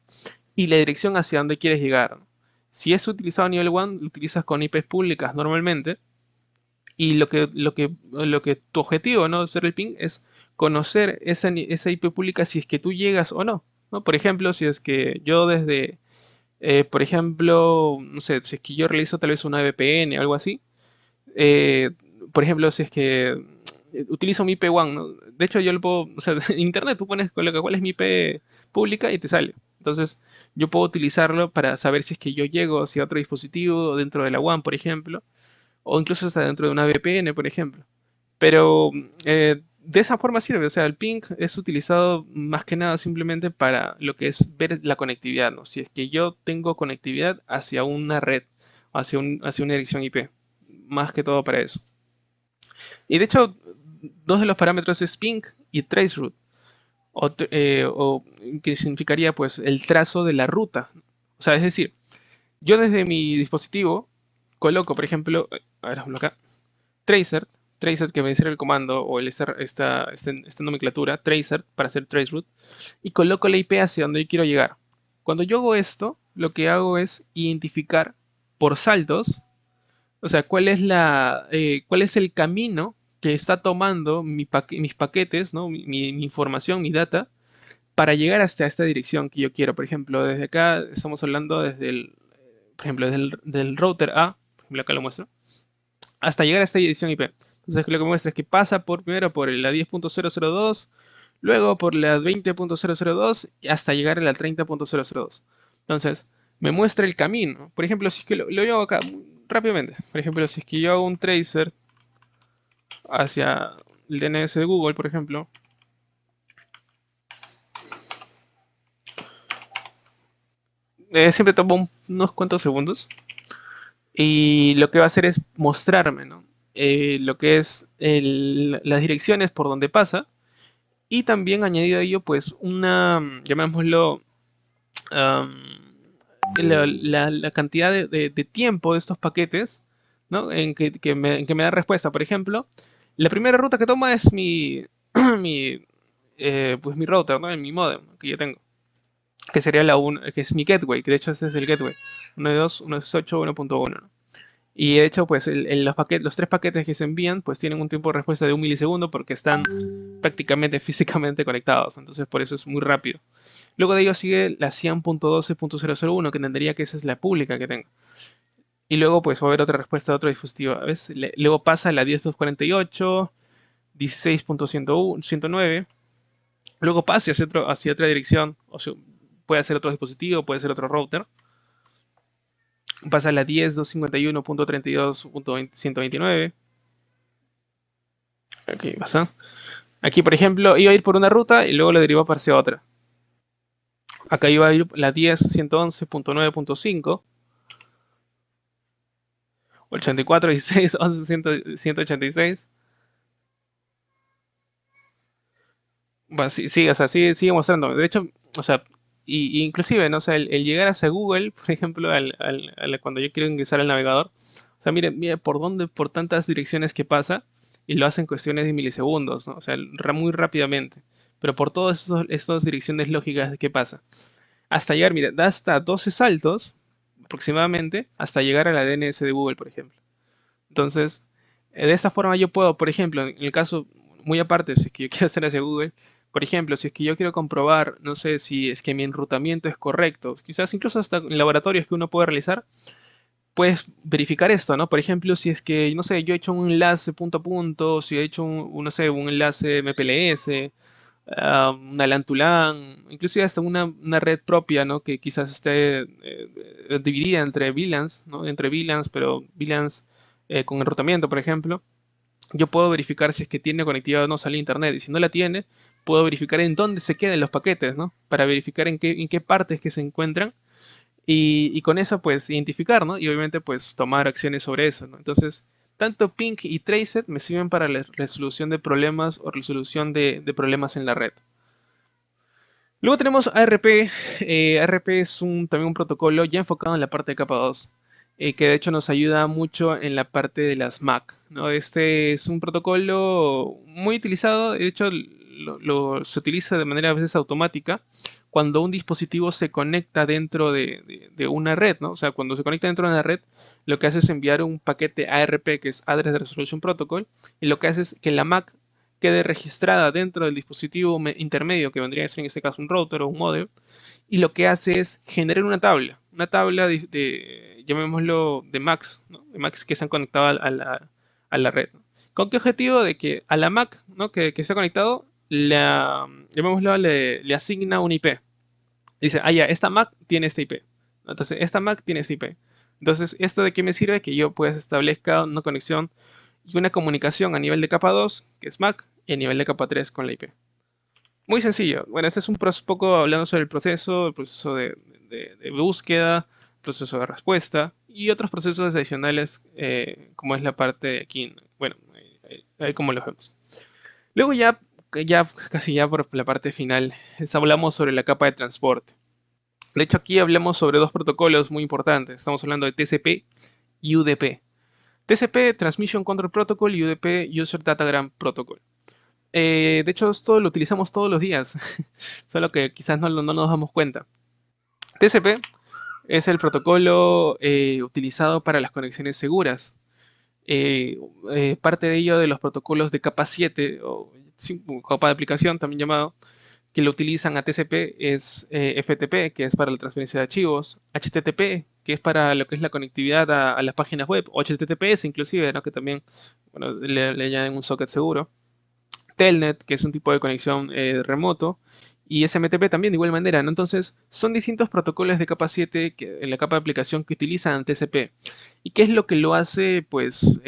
y la dirección hacia donde quieres llegar, ¿no? Si es utilizado a nivel WAN, lo utilizas con IPs públicas normalmente. Y lo que tu objetivo, ¿no? Hacer el ping es conocer esa IP pública si es que tú llegas o no, ¿no? Por ejemplo, si es que yo desde, por ejemplo, no sé, si es que yo realizo tal vez una VPN o algo así, eh, por ejemplo, si es que utilizo mi IP1, ¿no? De hecho, yo lo puedo, o sea, en internet tú pones cuál es mi IP pública y te sale. Entonces, yo puedo utilizarlo para saber si es que yo llego hacia otro dispositivo dentro de la WAN, por ejemplo, o incluso hasta dentro de una VPN, por ejemplo. Pero de esa forma sirve, o sea, el ping es utilizado más que nada simplemente para lo que es ver la conectividad, ¿no? Si es que yo tengo conectividad hacia una red, hacia una dirección IP, más que todo para eso. Y de hecho, dos de los parámetros es ping y traceroute, o que significaría pues el trazo de la ruta. O sea, es decir, yo desde mi dispositivo coloco, por ejemplo, a ver, acá, tracer, tracer que me sirve el comando o esta nomenclatura, tracer para hacer traceroute, y coloco la IP hacia donde yo quiero llegar. Cuando yo hago esto, lo que hago es identificar por saltos, o sea, cuál es el camino que está tomando mis paquetes, ¿no? Mi información, mi data, para llegar hasta esta dirección que yo quiero. Por ejemplo, desde acá estamos hablando por ejemplo, del router A, por ejemplo, acá lo muestro, hasta llegar a esta dirección IP. Entonces lo que muestra es que pasa primero por la 10.002, luego por la 20.002 y hasta llegar a la 30.002. Entonces me muestra el camino. Por ejemplo, si es que lo llevo acá rápidamente. Por ejemplo, si es que yo hago un tracer hacia el DNS de Google, por ejemplo, siempre toma unos cuantos segundos. Y lo que va a hacer es mostrarme, ¿no? Lo que es las direcciones por donde pasa. Y también añadido a ello, pues, llamémoslo, am, la cantidad de tiempo de estos paquetes, ¿no? En que me da respuesta. Por ejemplo, la primera ruta que toma es mi, pues mi router, ¿no? En mi modem que yo tengo. Que sería que es mi gateway, que de hecho ese es el gateway. 1.2.168.1.1, ¿no? Y de hecho, pues los tres paquetes que se envían, pues tienen un tiempo de respuesta de 1 milisegundo porque están prácticamente físicamente conectados. Entonces, por eso es muy rápido. Luego de ello sigue la 100.12.001, que entendería que esa es la pública que tengo. Y luego, pues va a haber otra respuesta de otro dispositivo. ¿Ves? Luego pasa la 10.248, 16.109. Luego pase hacia otra dirección. O sea, puede ser otro dispositivo, puede ser otro router. Pasa a la 10.251.32.129. Aquí pasa. Aquí, por ejemplo, iba a ir por una ruta y luego la derivó hacia otra. Acá iba a ir la 10.111.9.5, 84, 16, 11, 186. Sí, o sea, sigue mostrando. De hecho, o sea, inclusive, ¿no? O sea, el llegar hacia Google, por ejemplo, cuando yo quiero ingresar al navegador, o sea, mire por tantas direcciones que pasa, y lo hace en cuestiones de milisegundos, ¿no? O sea, muy rápidamente. Pero por todas estas direcciones lógicas que pasa. Hasta llegar, mira, da hasta 12 saltos aproximadamente hasta llegar a la DNS de Google, por ejemplo. Entonces, de esta forma yo puedo, por ejemplo, en el caso muy aparte, si es que yo quiero hacer hacia Google, por ejemplo, si es que yo quiero comprobar, no sé si es que mi enrutamiento es correcto, quizás incluso hasta en laboratorios que uno puede realizar, puedes verificar esto, ¿no? Por ejemplo, si es que, no sé, yo he hecho un enlace punto a punto, si he hecho no sé, un enlace MPLS, una LAN to LAN, inclusive hasta una red propia, ¿no? Que quizás esté dividida entre VLANs, ¿no? Entre VLANs, pero VLANs con enrutamiento, por ejemplo. Yo puedo verificar si es que tiene conectividad o no sale a internet. Y si no la tiene, puedo verificar en dónde se quedan los paquetes, ¿no? Para verificar en qué partes que se encuentran. Y con eso, pues, identificar, ¿no? Y obviamente, pues, tomar acciones sobre eso, ¿no? Entonces, tanto Ping y Tracet me sirven para la resolución de problemas o resolución de problemas en la red. Luego tenemos ARP. ARP es también un protocolo ya enfocado en la parte de capa 2, que de hecho nos ayuda mucho en la parte de las Mac, ¿no? Este es un protocolo muy utilizado, de hecho se utiliza de manera a veces automática cuando un dispositivo se conecta dentro de una red, ¿no? O sea, cuando se conecta dentro de una red, lo que hace es enviar un paquete ARP, que es Address Resolution Protocol, y lo que hace es que la Mac quede registrada dentro del dispositivo intermedio, que vendría a ser en este caso un router o un modem, y lo que hace es generar una tabla llamémoslo, de Macs, ¿no? De Macs que se han conectado a la red, ¿no? ¿Con qué objetivo? De que a la Mac, ¿no? que se ha conectado, llamémoslo, le asigna un IP. Dice, ya, esta Mac tiene este IP. Entonces, esta Mac tiene este IP. Entonces, ¿esto de qué me sirve? Que yo pues establezca una conexión y una comunicación a nivel de capa 2, que es MAC, y a nivel de capa 3 con la IP. Muy sencillo. Bueno, este es un poco hablando sobre el proceso de búsqueda, proceso de respuesta y otros procesos adicionales, como es la parte de aquí. Bueno, ahí como lo vemos. Luego ya casi ya por la parte final, hablamos sobre la capa de transporte. De hecho, aquí hablamos sobre dos protocolos muy importantes. Estamos hablando de TCP y UDP. TCP, Transmission Control Protocol, y UDP, User Datagram Protocol. De hecho, esto lo utilizamos todos los días, solo que quizás no nos damos cuenta. TCP es el protocolo utilizado para las conexiones seguras. Parte de ello de los protocolos de capa 7 o capa de aplicación, también llamado, que lo utilizan a TCP es FTP, que es para la transferencia de archivos, HTTP, que es para lo que es la conectividad a las páginas web, o HTTPS inclusive, ¿no? Que también bueno, le añaden un socket seguro. Telnet, que es un tipo de conexión remoto, y SMTP también de igual manera, ¿no? Entonces, son distintos protocolos de capa 7 en la capa de aplicación que utilizan TCP. ¿Y qué es lo que lo hace, pues,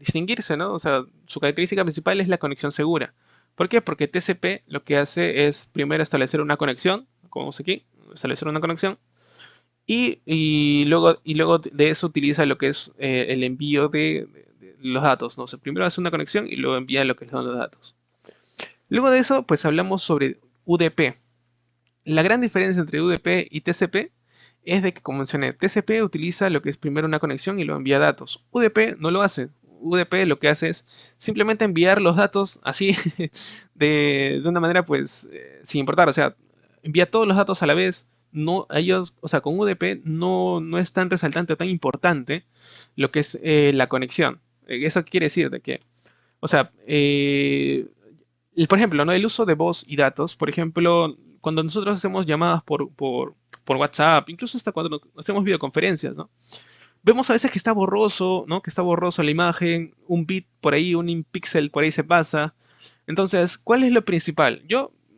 distinguirse, ¿no? O sea, su característica principal es la conexión segura. ¿Por qué? Porque TCP lo que hace es primero establecer una conexión, como vemos aquí, establecer una conexión, y luego de eso utiliza lo que es el envío de los datos, ¿no? O sea, primero hace una conexión y luego envía lo que son los datos. Luego de eso, pues hablamos sobre UDP. La gran diferencia entre UDP y TCP es de que, como mencioné, TCP utiliza lo que es primero una conexión y lo envía datos. UDP no lo hace. UDP lo que hace es simplemente enviar los datos así de una manera pues sin importar. O sea, envía todos los datos a la vez. No, ellos, o sea, con UDP no es tan resaltante o tan importante lo que es la conexión. ¿Eso qué quiere decir? De que, o sea, por ejemplo, ¿no? El uso de voz y datos, por ejemplo, cuando nosotros hacemos llamadas por WhatsApp, incluso hasta cuando hacemos videoconferencias, ¿no? Vemos a veces que está borroso, ¿no? Que está borroso la imagen, un bit por ahí, un píxel por ahí se pasa. Entonces, ¿cuál es lo principal?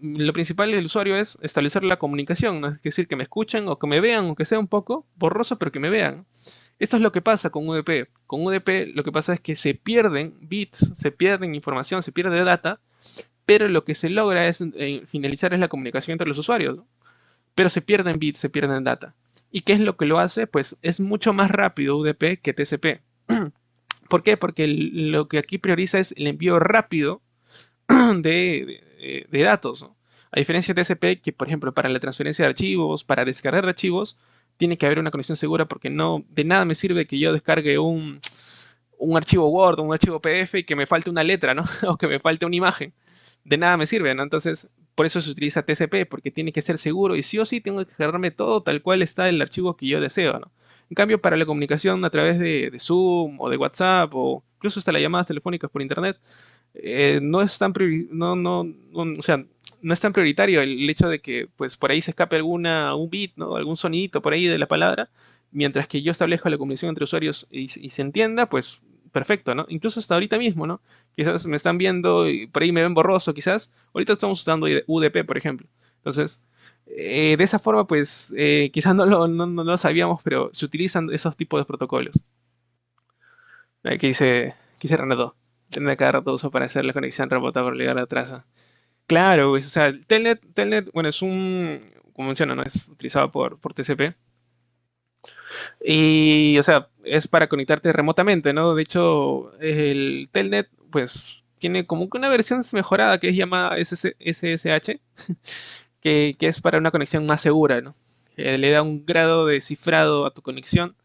Lo principal del usuario es establecer la comunicación, ¿no? Es decir, que me escuchen o que me vean, aunque sea un poco borroso, pero que me vean. Esto es lo que pasa con UDP. Con UDP lo que pasa es que se pierden bits, se pierden información, se pierde data, pero lo que se logra es finalizar es la comunicación entre los usuarios, ¿no? Pero se pierden bits, se pierden data. ¿Y qué es lo que lo hace? Pues es mucho más rápido UDP que TCP. ¿Por qué? Porque lo que aquí prioriza es el envío rápido de datos, ¿no? A diferencia de TCP, que por ejemplo para la transferencia de archivos, para descargar archivos, tiene que haber una conexión segura porque no, de nada me sirve que yo descargue un archivo Word, un archivo PDF y que me falte una letra, ¿no? O que me falte una imagen. De nada me sirve, ¿no? Entonces, por eso se utiliza TCP, porque tiene que ser seguro y sí o sí tengo que descargarme todo tal cual está el archivo que yo deseo, ¿no? En cambio, para la comunicación a través de Zoom o de WhatsApp o incluso hasta las llamadas telefónicas por Internet, no es tan o sea, no es tan prioritario el hecho de que pues por ahí se escape un bit, ¿no? Algún sonidito por ahí de la palabra, mientras que yo establezco la comunicación entre usuarios y se entienda, pues perfecto, ¿no? Incluso hasta ahorita mismo, ¿no? Quizás me están viendo y por ahí me ven borroso, quizás. Ahorita estamos usando UDP, por ejemplo. Entonces, de esa forma, pues, quizás no lo sabíamos, pero se utilizan esos tipos de protocolos. Que dice Renato. Tener cada rato uso para hacer la conexión remota para llegar a traza. Claro, pues, o sea, Telnet, bueno, como menciono, ¿no? Es utilizado por TCP. Y, o sea, es para conectarte remotamente, ¿no? De hecho, el Telnet, pues, tiene como que una versión mejorada que es llamada SSH, que es para una conexión más segura, ¿no? Que le da un grado de cifrado a tu conexión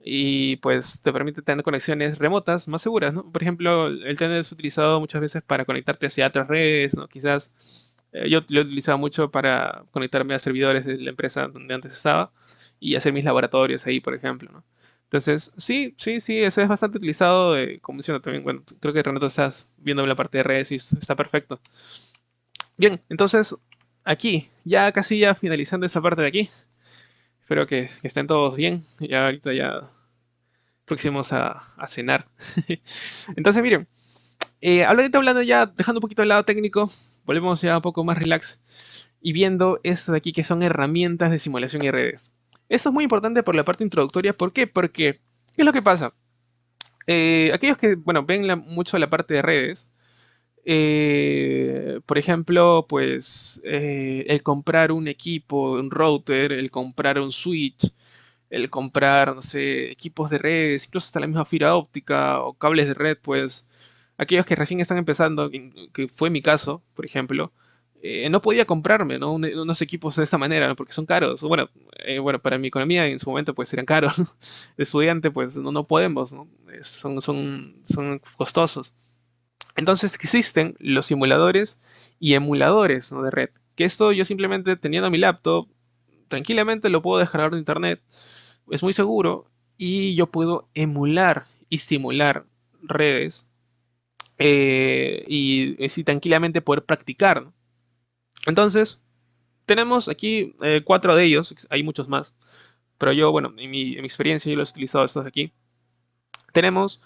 y, pues, te permite tener conexiones remotas más seguras, ¿no? Por ejemplo, el Telnet es utilizado muchas veces para conectarte hacia otras redes, ¿no? Quizás yo lo he utilizado mucho para conectarme a servidores de la empresa donde antes estaba y hacer mis laboratorios ahí, por ejemplo, ¿no? Entonces, sí, eso es bastante utilizado, como menciono también, bueno, creo que Renato estás viendo la parte de redes y está perfecto. Bien, entonces, aquí, ya casi ya finalizando esa parte de aquí, espero que estén todos bien, ya ahorita ya próximos a cenar. Entonces, miren, ahorita hablando ya, dejando un poquito el lado técnico, volvemos ya un poco más relax y viendo esto de aquí que son herramientas de simulación y redes. Eso es muy importante por la parte introductoria. ¿Por qué? Porque, ¿qué es lo que pasa? Aquellos que, bueno, ven mucho la parte de redes, por ejemplo, pues el comprar un equipo, un router, el comprar un switch, el comprar, no sé, equipos de redes, incluso hasta la misma fibra óptica o cables de red, pues aquellos que recién están empezando, que fue mi caso, por ejemplo, no podía comprarme, ¿no? Unos equipos de esa manera, ¿no? Porque son caros. Bueno, para mi economía en su momento pues eran caros. De estudiante pues no podemos, ¿no? Son costosos. Entonces existen los simuladores y emuladores, ¿no? De red. Que esto yo simplemente teniendo mi laptop, tranquilamente lo puedo descargar de internet, es muy seguro y yo puedo emular y simular redes y así tranquilamente poder practicar, ¿no? Entonces, tenemos aquí 4 de ellos, hay muchos más, pero yo, bueno, en mi experiencia yo los he utilizado estos aquí. Tenemos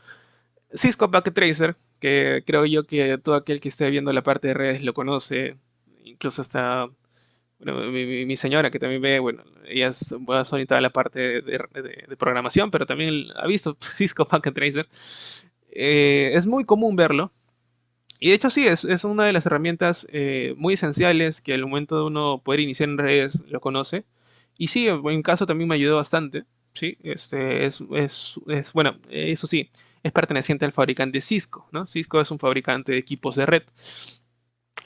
Cisco Packet Tracer, que creo yo que todo aquel que esté viendo la parte de redes lo conoce. incluso está, bueno, mi señora que también ve, bueno, ella es más orientada a la parte de programación, pero también ha visto Cisco Packet Tracer. Es muy común verlo. Y de hecho sí, es una de las herramientas muy esenciales que al momento de uno poder iniciar en redes lo conoce. Y sí, en mi caso también me ayudó bastante. Sí, bueno, eso sí, es perteneciente al fabricante Cisco, ¿no? Cisco es un fabricante de equipos de red,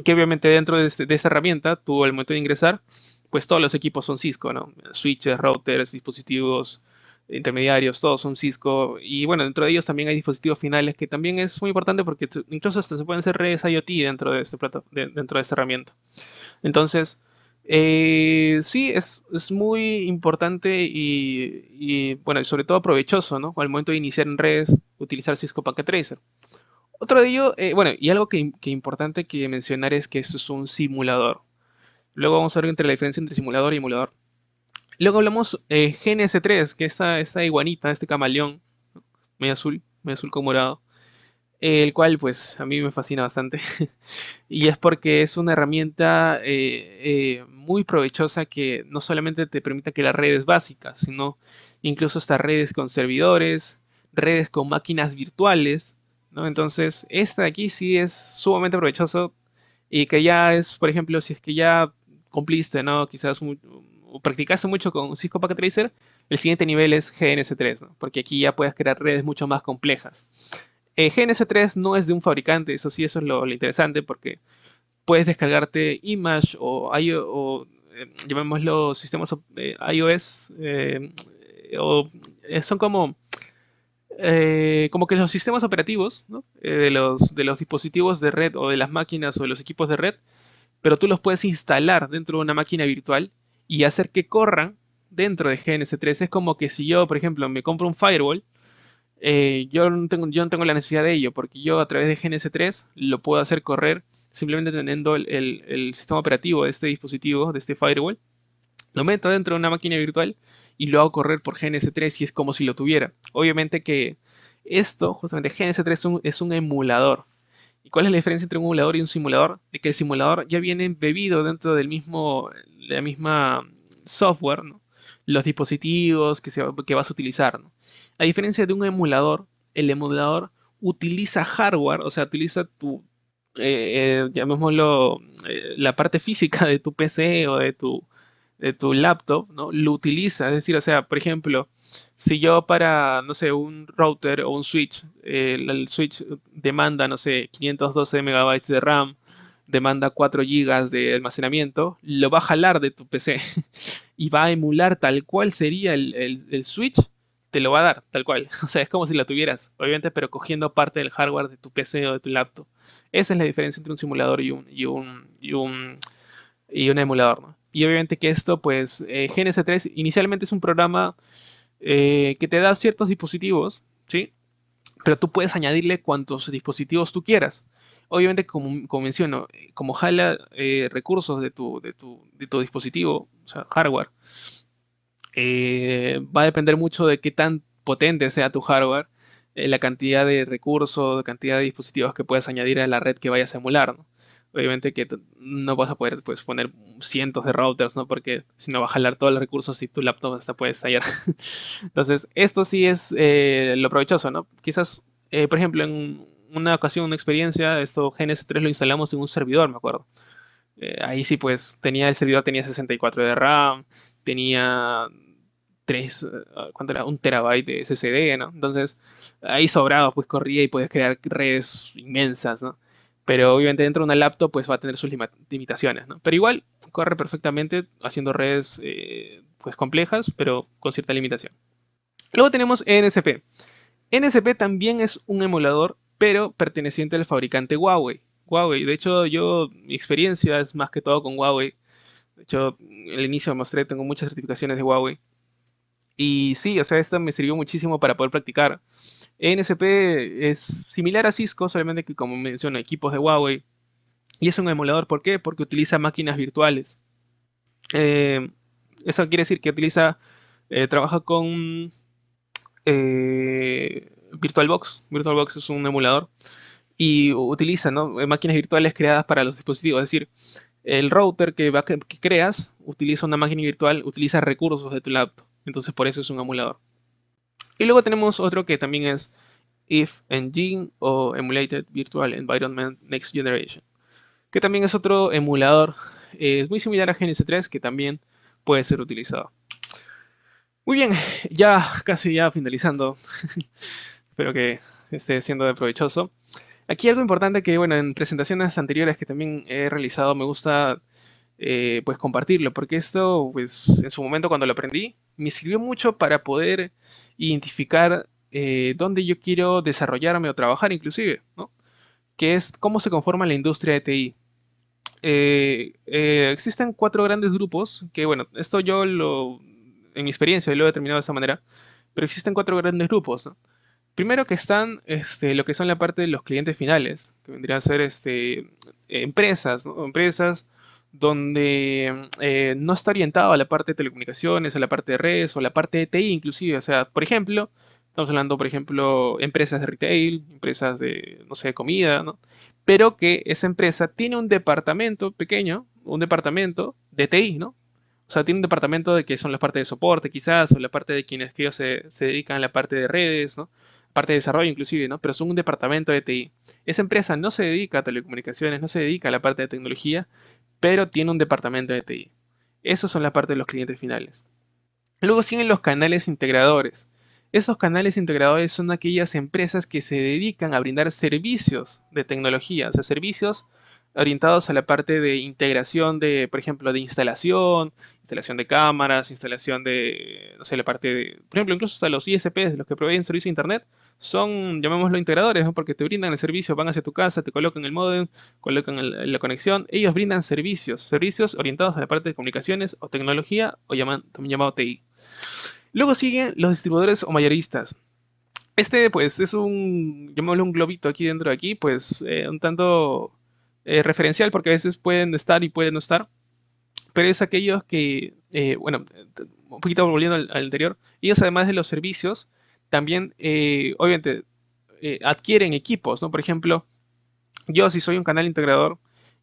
que obviamente dentro de esta herramienta, tú al momento de ingresar, pues todos los equipos son Cisco, ¿no? Switches, routers, dispositivos intermediarios, todos son Cisco. Y bueno, dentro de ellos también hay dispositivos finales, que también es muy importante porque incluso hasta se pueden hacer redes IoT dentro de, dentro de esta herramienta. Entonces, sí, es muy importante bueno, y sobre todo provechoso, ¿no? Al momento de iniciar en redes, utilizar Cisco Packet Tracer. Otro de ello, bueno, y algo que importante que mencionar es que esto es un simulador. Luego vamos a ver entre la diferencia entre simulador y emulador. Luego hablamos GNS3, que esta iguanita, este camaleón, ¿no? Medio azul con morado, el cual pues a mí me fascina bastante. Y es porque es una herramienta muy provechosa que no solamente te permite crear redes básicas, sino incluso hasta redes con servidores, redes con máquinas virtuales, ¿no? Entonces, esta de aquí sí es sumamente provechoso y que ya es, por ejemplo, si es que ya cumpliste, ¿no? Quizás o practicaste mucho con Cisco Packet Tracer, el siguiente nivel es GNS3, ¿no? Porque aquí ya puedes crear redes mucho más complejas. GNS3 no es de un fabricante, eso sí, eso es lo interesante, porque puedes descargarte Image llamémoslo sistemas iOS, son como que los sistemas operativos, ¿no? De los dispositivos de red o de las máquinas o de los equipos de red, pero tú los puedes instalar dentro de una máquina virtual y hacer que corran dentro de GNS3. Es como que si yo, por ejemplo, me compro un firewall, yo no tengo la necesidad de ello, porque yo a través de GNS3 lo puedo hacer correr simplemente teniendo el sistema operativo de este dispositivo, de este firewall. Lo meto dentro de una máquina virtual y lo hago correr por GNS3 y es como si lo tuviera. Obviamente que esto, justamente GNS3 es un emulador. ¿Y cuál es la diferencia entre un emulador y un simulador? De que el simulador ya viene embebido dentro la misma software, ¿no? Los dispositivos que vas a utilizar, ¿no? A diferencia de un emulador, el emulador utiliza hardware, o sea, utiliza llamémoslo, la parte física de tu PC o de tu laptop, ¿no? Lo utiliza, es decir, o sea, por ejemplo, si yo para, no sé, un router o un switch, el switch demanda, no sé, 512 megabytes de RAM, demanda 4 gigas de almacenamiento, lo va a jalar de tu PC y va a emular tal cual sería el switch, te lo va a dar, tal cual. O sea, es como si lo tuvieras, obviamente, pero cogiendo parte del hardware de tu PC o de tu laptop. Esa es la diferencia entre un simulador y un emulador, ¿no? Y obviamente que esto, pues, GNS3 inicialmente es un programa que te da ciertos dispositivos, ¿sí? Pero tú puedes añadirle cuantos dispositivos tú quieras. Obviamente, como menciono, como jala recursos de tu dispositivo, o sea, hardware, va a depender mucho de qué tan potente sea tu hardware, la cantidad de recursos, la cantidad de dispositivos que puedas añadir a la red que vayas a emular, ¿no? Obviamente que no vas a poder pues, poner cientos de routers, ¿no? Porque si no va a jalar todos los recursos y tu laptop hasta puede estallar. Entonces, esto sí es lo provechoso, ¿no? Quizás, por ejemplo, en una ocasión, una experiencia, esto GNS3 lo instalamos en un servidor, me acuerdo. Ahí sí, pues, el servidor tenía 64 de RAM, tenía 3, ¿cuánto era? 1 terabyte de SSD, ¿no? Entonces, ahí sobrado, pues corría y puedes crear redes inmensas, ¿no? Pero obviamente dentro de una laptop, pues va a tener sus limitaciones, ¿no? Pero igual corre perfectamente haciendo redes, pues complejas, pero con cierta limitación. Luego tenemos NSP. NSP también es un emulador, pero perteneciente al fabricante Huawei. Huawei, de hecho, mi experiencia es más que todo con Huawei. De hecho, al inicio me mostré, tengo muchas certificaciones de Huawei. Y sí, o sea, esta me sirvió muchísimo para poder practicar. NSP es similar a Cisco, solamente que como menciono, equipos de Huawei. Y es un emulador, ¿por qué? Porque utiliza máquinas virtuales. Eh, Eso quiere decir que trabaja con VirtualBox. VirtualBox es un emulador y utiliza, ¿no? Máquinas virtuales creadas para los dispositivos. Es decir, el router que creas utiliza una máquina virtual, utiliza recursos de tu laptop. Entonces por eso es un emulador. Y luego tenemos otro que también es If Engine o Emulated Virtual Environment Next Generation, que también es otro emulador muy similar a GNS3 que también puede ser utilizado. Muy bien, ya casi ya finalizando. Espero que esté siendo de provechoso. Aquí algo importante que, bueno, en presentaciones anteriores que también he realizado me gusta pues compartirlo, porque esto, pues en su momento cuando lo aprendí, me sirvió mucho para poder identificar dónde yo quiero desarrollarme o trabajar inclusive, ¿no? Que es cómo se conforma la industria de TI. Existen 4 grandes grupos, que bueno, esto en mi experiencia, lo he determinado de esta manera, pero existen 4 grandes grupos, ¿no? Primero que están lo que son la parte de los clientes finales, que vendrían a ser empresas, ¿no? Empresas donde no está orientado a la parte de telecomunicaciones, a la parte de redes o a la parte de TI inclusive. O sea, por ejemplo, estamos hablando, por ejemplo, empresas de retail, empresas de, no sé, comida, ¿no? Pero que esa empresa tiene un departamento pequeño, un departamento de TI, ¿no? O sea, tiene un departamento de que son las partes de soporte quizás, o la parte de quienes que ellos se dedican a la parte de redes, ¿no? Parte de desarrollo inclusive, ¿no? Pero son un departamento de TI. Esa empresa no se dedica a telecomunicaciones, no se dedica a la parte de tecnología, pero tiene un departamento de TI. Esos son la parte de los clientes finales. Luego siguen los canales integradores. Esos canales integradores son aquellas empresas que se dedican a brindar servicios de tecnología, o sea, servicios orientados a la parte de integración de, por ejemplo, de instalación de cámaras, instalación de, no sé, la parte de, por ejemplo, incluso hasta los ISPs, los que proveen servicio de Internet, son, llamémoslo integradores, ¿no? Porque te brindan el servicio, van hacia tu casa, te colocan el módem, colocan la conexión, ellos brindan servicios orientados a la parte de comunicaciones o tecnología, o también llamado TI. Luego siguen los distribuidores o mayoristas. Pues, es llamémoslo un globito aquí dentro de aquí, pues, un tanto referencial, porque a veces pueden estar y pueden no estar, pero es aquellos que, bueno, un poquito volviendo al anterior, ellos además de los servicios, también, obviamente, adquieren equipos, ¿no? Por ejemplo, yo si soy un canal integrador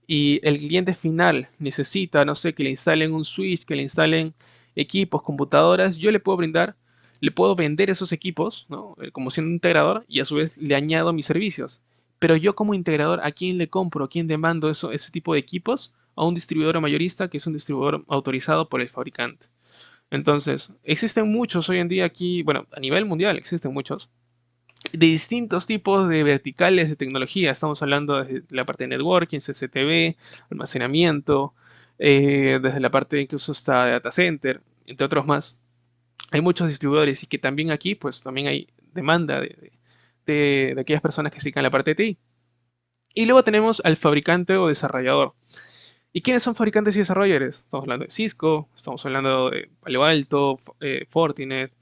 y el cliente final necesita, no sé, que le instalen un switch, que le instalen equipos, computadoras, yo le puedo vender esos equipos, ¿no? Como siendo un integrador y a su vez le añado mis servicios. Pero yo como integrador, ¿a quién le compro? ¿A quién demando ese tipo de equipos? A un distribuidor o mayorista que es un distribuidor autorizado por el fabricante. Entonces, existen muchos hoy en día aquí, bueno, a nivel mundial existen muchos de distintos tipos de verticales de tecnología. Estamos hablando desde la parte de networking, CCTV, almacenamiento, desde la parte incluso hasta de data center, entre otros más. Hay muchos distribuidores y que también aquí, pues también hay demanda de aquellas personas que se dedican a la parte de TI. Y luego tenemos al fabricante o desarrollador. ¿Y quiénes son fabricantes y desarrolladores? Estamos hablando de Cisco, estamos hablando de Palo Alto, Fortinet,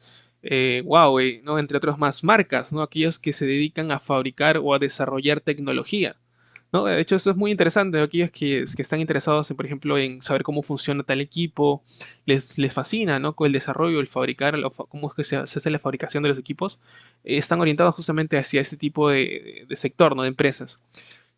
Huawei, ¿no? Entre otras más marcas, ¿no? Aquellos que se dedican a fabricar o a desarrollar tecnología, ¿no? De hecho, esto es muy interesante. Aquellos que están interesados, en, por ejemplo, en saber cómo funciona tal equipo, les fascina, ¿no? Con el desarrollo, el fabricar, cómo es que se hace la fabricación de los equipos, están orientados justamente hacia ese tipo de sector, ¿no? De empresas.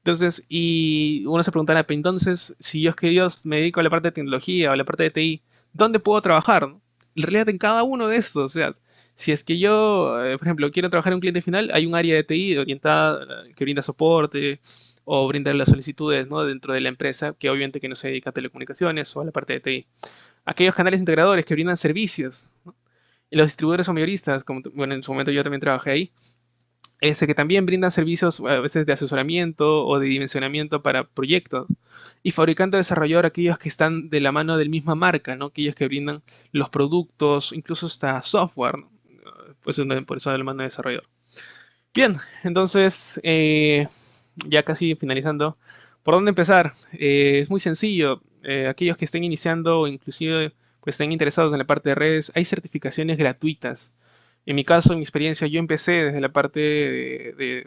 Entonces, y uno se preguntará, "Pero entonces, si yo es que Dios me dedico a la parte de tecnología o a la parte de TI, ¿dónde puedo trabajar? ¿No? En realidad, en cada uno de estos, o sea, si es que yo, por ejemplo, quiero trabajar en un cliente final, hay un área de TI orientada que brinda soporte o brinda las solicitudes, ¿no? Dentro de la empresa, que obviamente que no se dedica a telecomunicaciones o a la parte de TI. Aquellos canales integradores que brindan servicios, ¿no? Y los distribuidores o mayoristas, como, bueno, en su momento yo también trabajé ahí, ese que también brindan servicios a veces de asesoramiento o de dimensionamiento para proyectos. Y fabricante o desarrollador, aquellos que están de la mano del misma marca, ¿no? Aquellos que brindan los productos, incluso hasta software, ¿no? Pues por eso de la mano de desarrollador. Bien, entonces, ya casi finalizando, ¿por dónde empezar? Es muy sencillo. Aquellos que estén iniciando o inclusive pues, estén interesados en la parte de redes, hay certificaciones gratuitas. En mi caso, en mi experiencia, yo empecé desde la parte de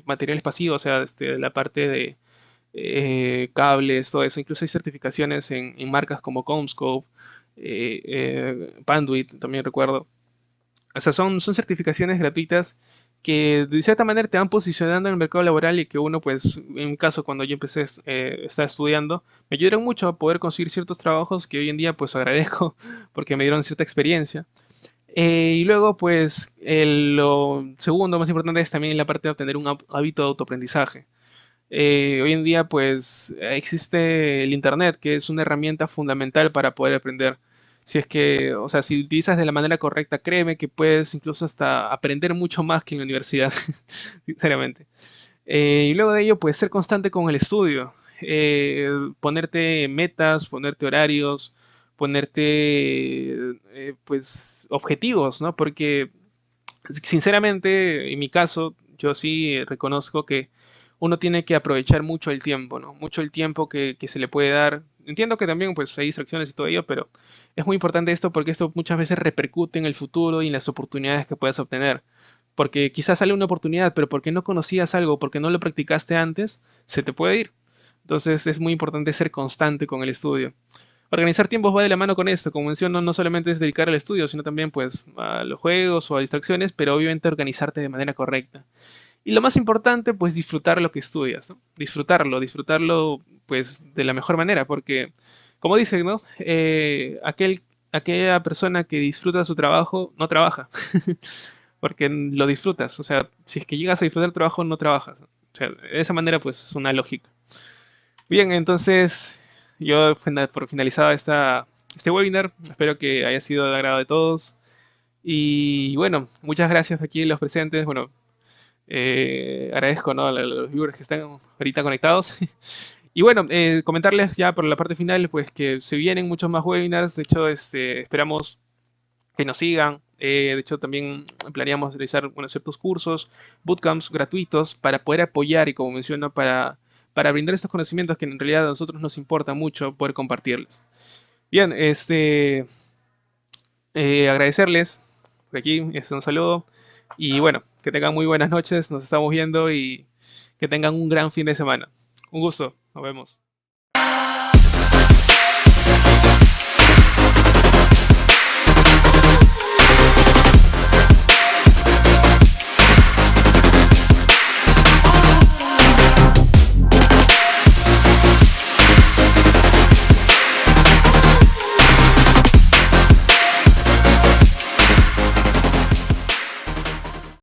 materiales pasivos, o sea, desde la parte de cables, todo eso. Incluso hay certificaciones en marcas como Comscope, Panduit, también recuerdo. O sea, son certificaciones gratuitas que de cierta manera te van posicionando en el mercado laboral y que uno, pues, en mi caso, cuando yo empecé, estaba estudiando, me ayudaron mucho a poder conseguir ciertos trabajos que hoy en día, pues, agradezco porque me dieron cierta experiencia. Y luego, pues, lo segundo más importante es también la parte de obtener un hábito de autoaprendizaje. Hoy en día, pues, existe el Internet, que es una herramienta fundamental para poder aprender. Si es que, o sea, si utilizas de la manera correcta, créeme que puedes incluso hasta aprender mucho más que en la universidad, sinceramente. Y luego de ello, pues, ser constante con el estudio. Ponerte metas, ponerte horarios, ponerte, pues, objetivos, ¿no? Porque sinceramente, en mi caso, yo sí reconozco que uno tiene que aprovechar mucho el tiempo, ¿no? Mucho el tiempo que se le puede dar. Entiendo que también pues hay distracciones y todo ello, pero es muy importante esto porque esto muchas veces repercute en el futuro y en las oportunidades que puedas obtener. Porque quizás sale una oportunidad, pero porque no conocías algo, porque no lo practicaste antes, se te puede ir. Entonces es muy importante ser constante con el estudio. Organizar tiempos va de la mano con esto, como menciono, no solamente es dedicar al estudio, sino también pues a los juegos o a distracciones, pero obviamente organizarte de manera correcta. Y lo más importante, pues disfrutar lo que estudias, ¿no? Disfrutarlo pues de la mejor manera, porque como dicen, ¿no? Aquella persona que disfruta su trabajo no trabaja, porque lo disfrutas, o sea, si es que llegas a disfrutar el trabajo, no trabajas, ¿no? O sea, de esa manera pues es una lógica. Bien, entonces yo por finalizado este webinar, espero que haya sido del agrado de todos. Y bueno, muchas gracias aquí a los presentes. Bueno, agradezco, ¿no?, a los viewers que están ahorita conectados. Y bueno, comentarles ya por la parte final, pues que se vienen muchos más webinars. De hecho, esperamos que nos sigan. De hecho, también planeamos realizar, bueno, ciertos cursos, bootcamps gratuitos para poder apoyar y, como menciono, para brindar estos conocimientos que en realidad a nosotros nos importa mucho poder compartirles. Bien, agradecerles por aquí, un saludo. Y bueno, que tengan muy buenas noches, nos estamos viendo y que tengan un gran fin de semana. Un gusto, nos vemos.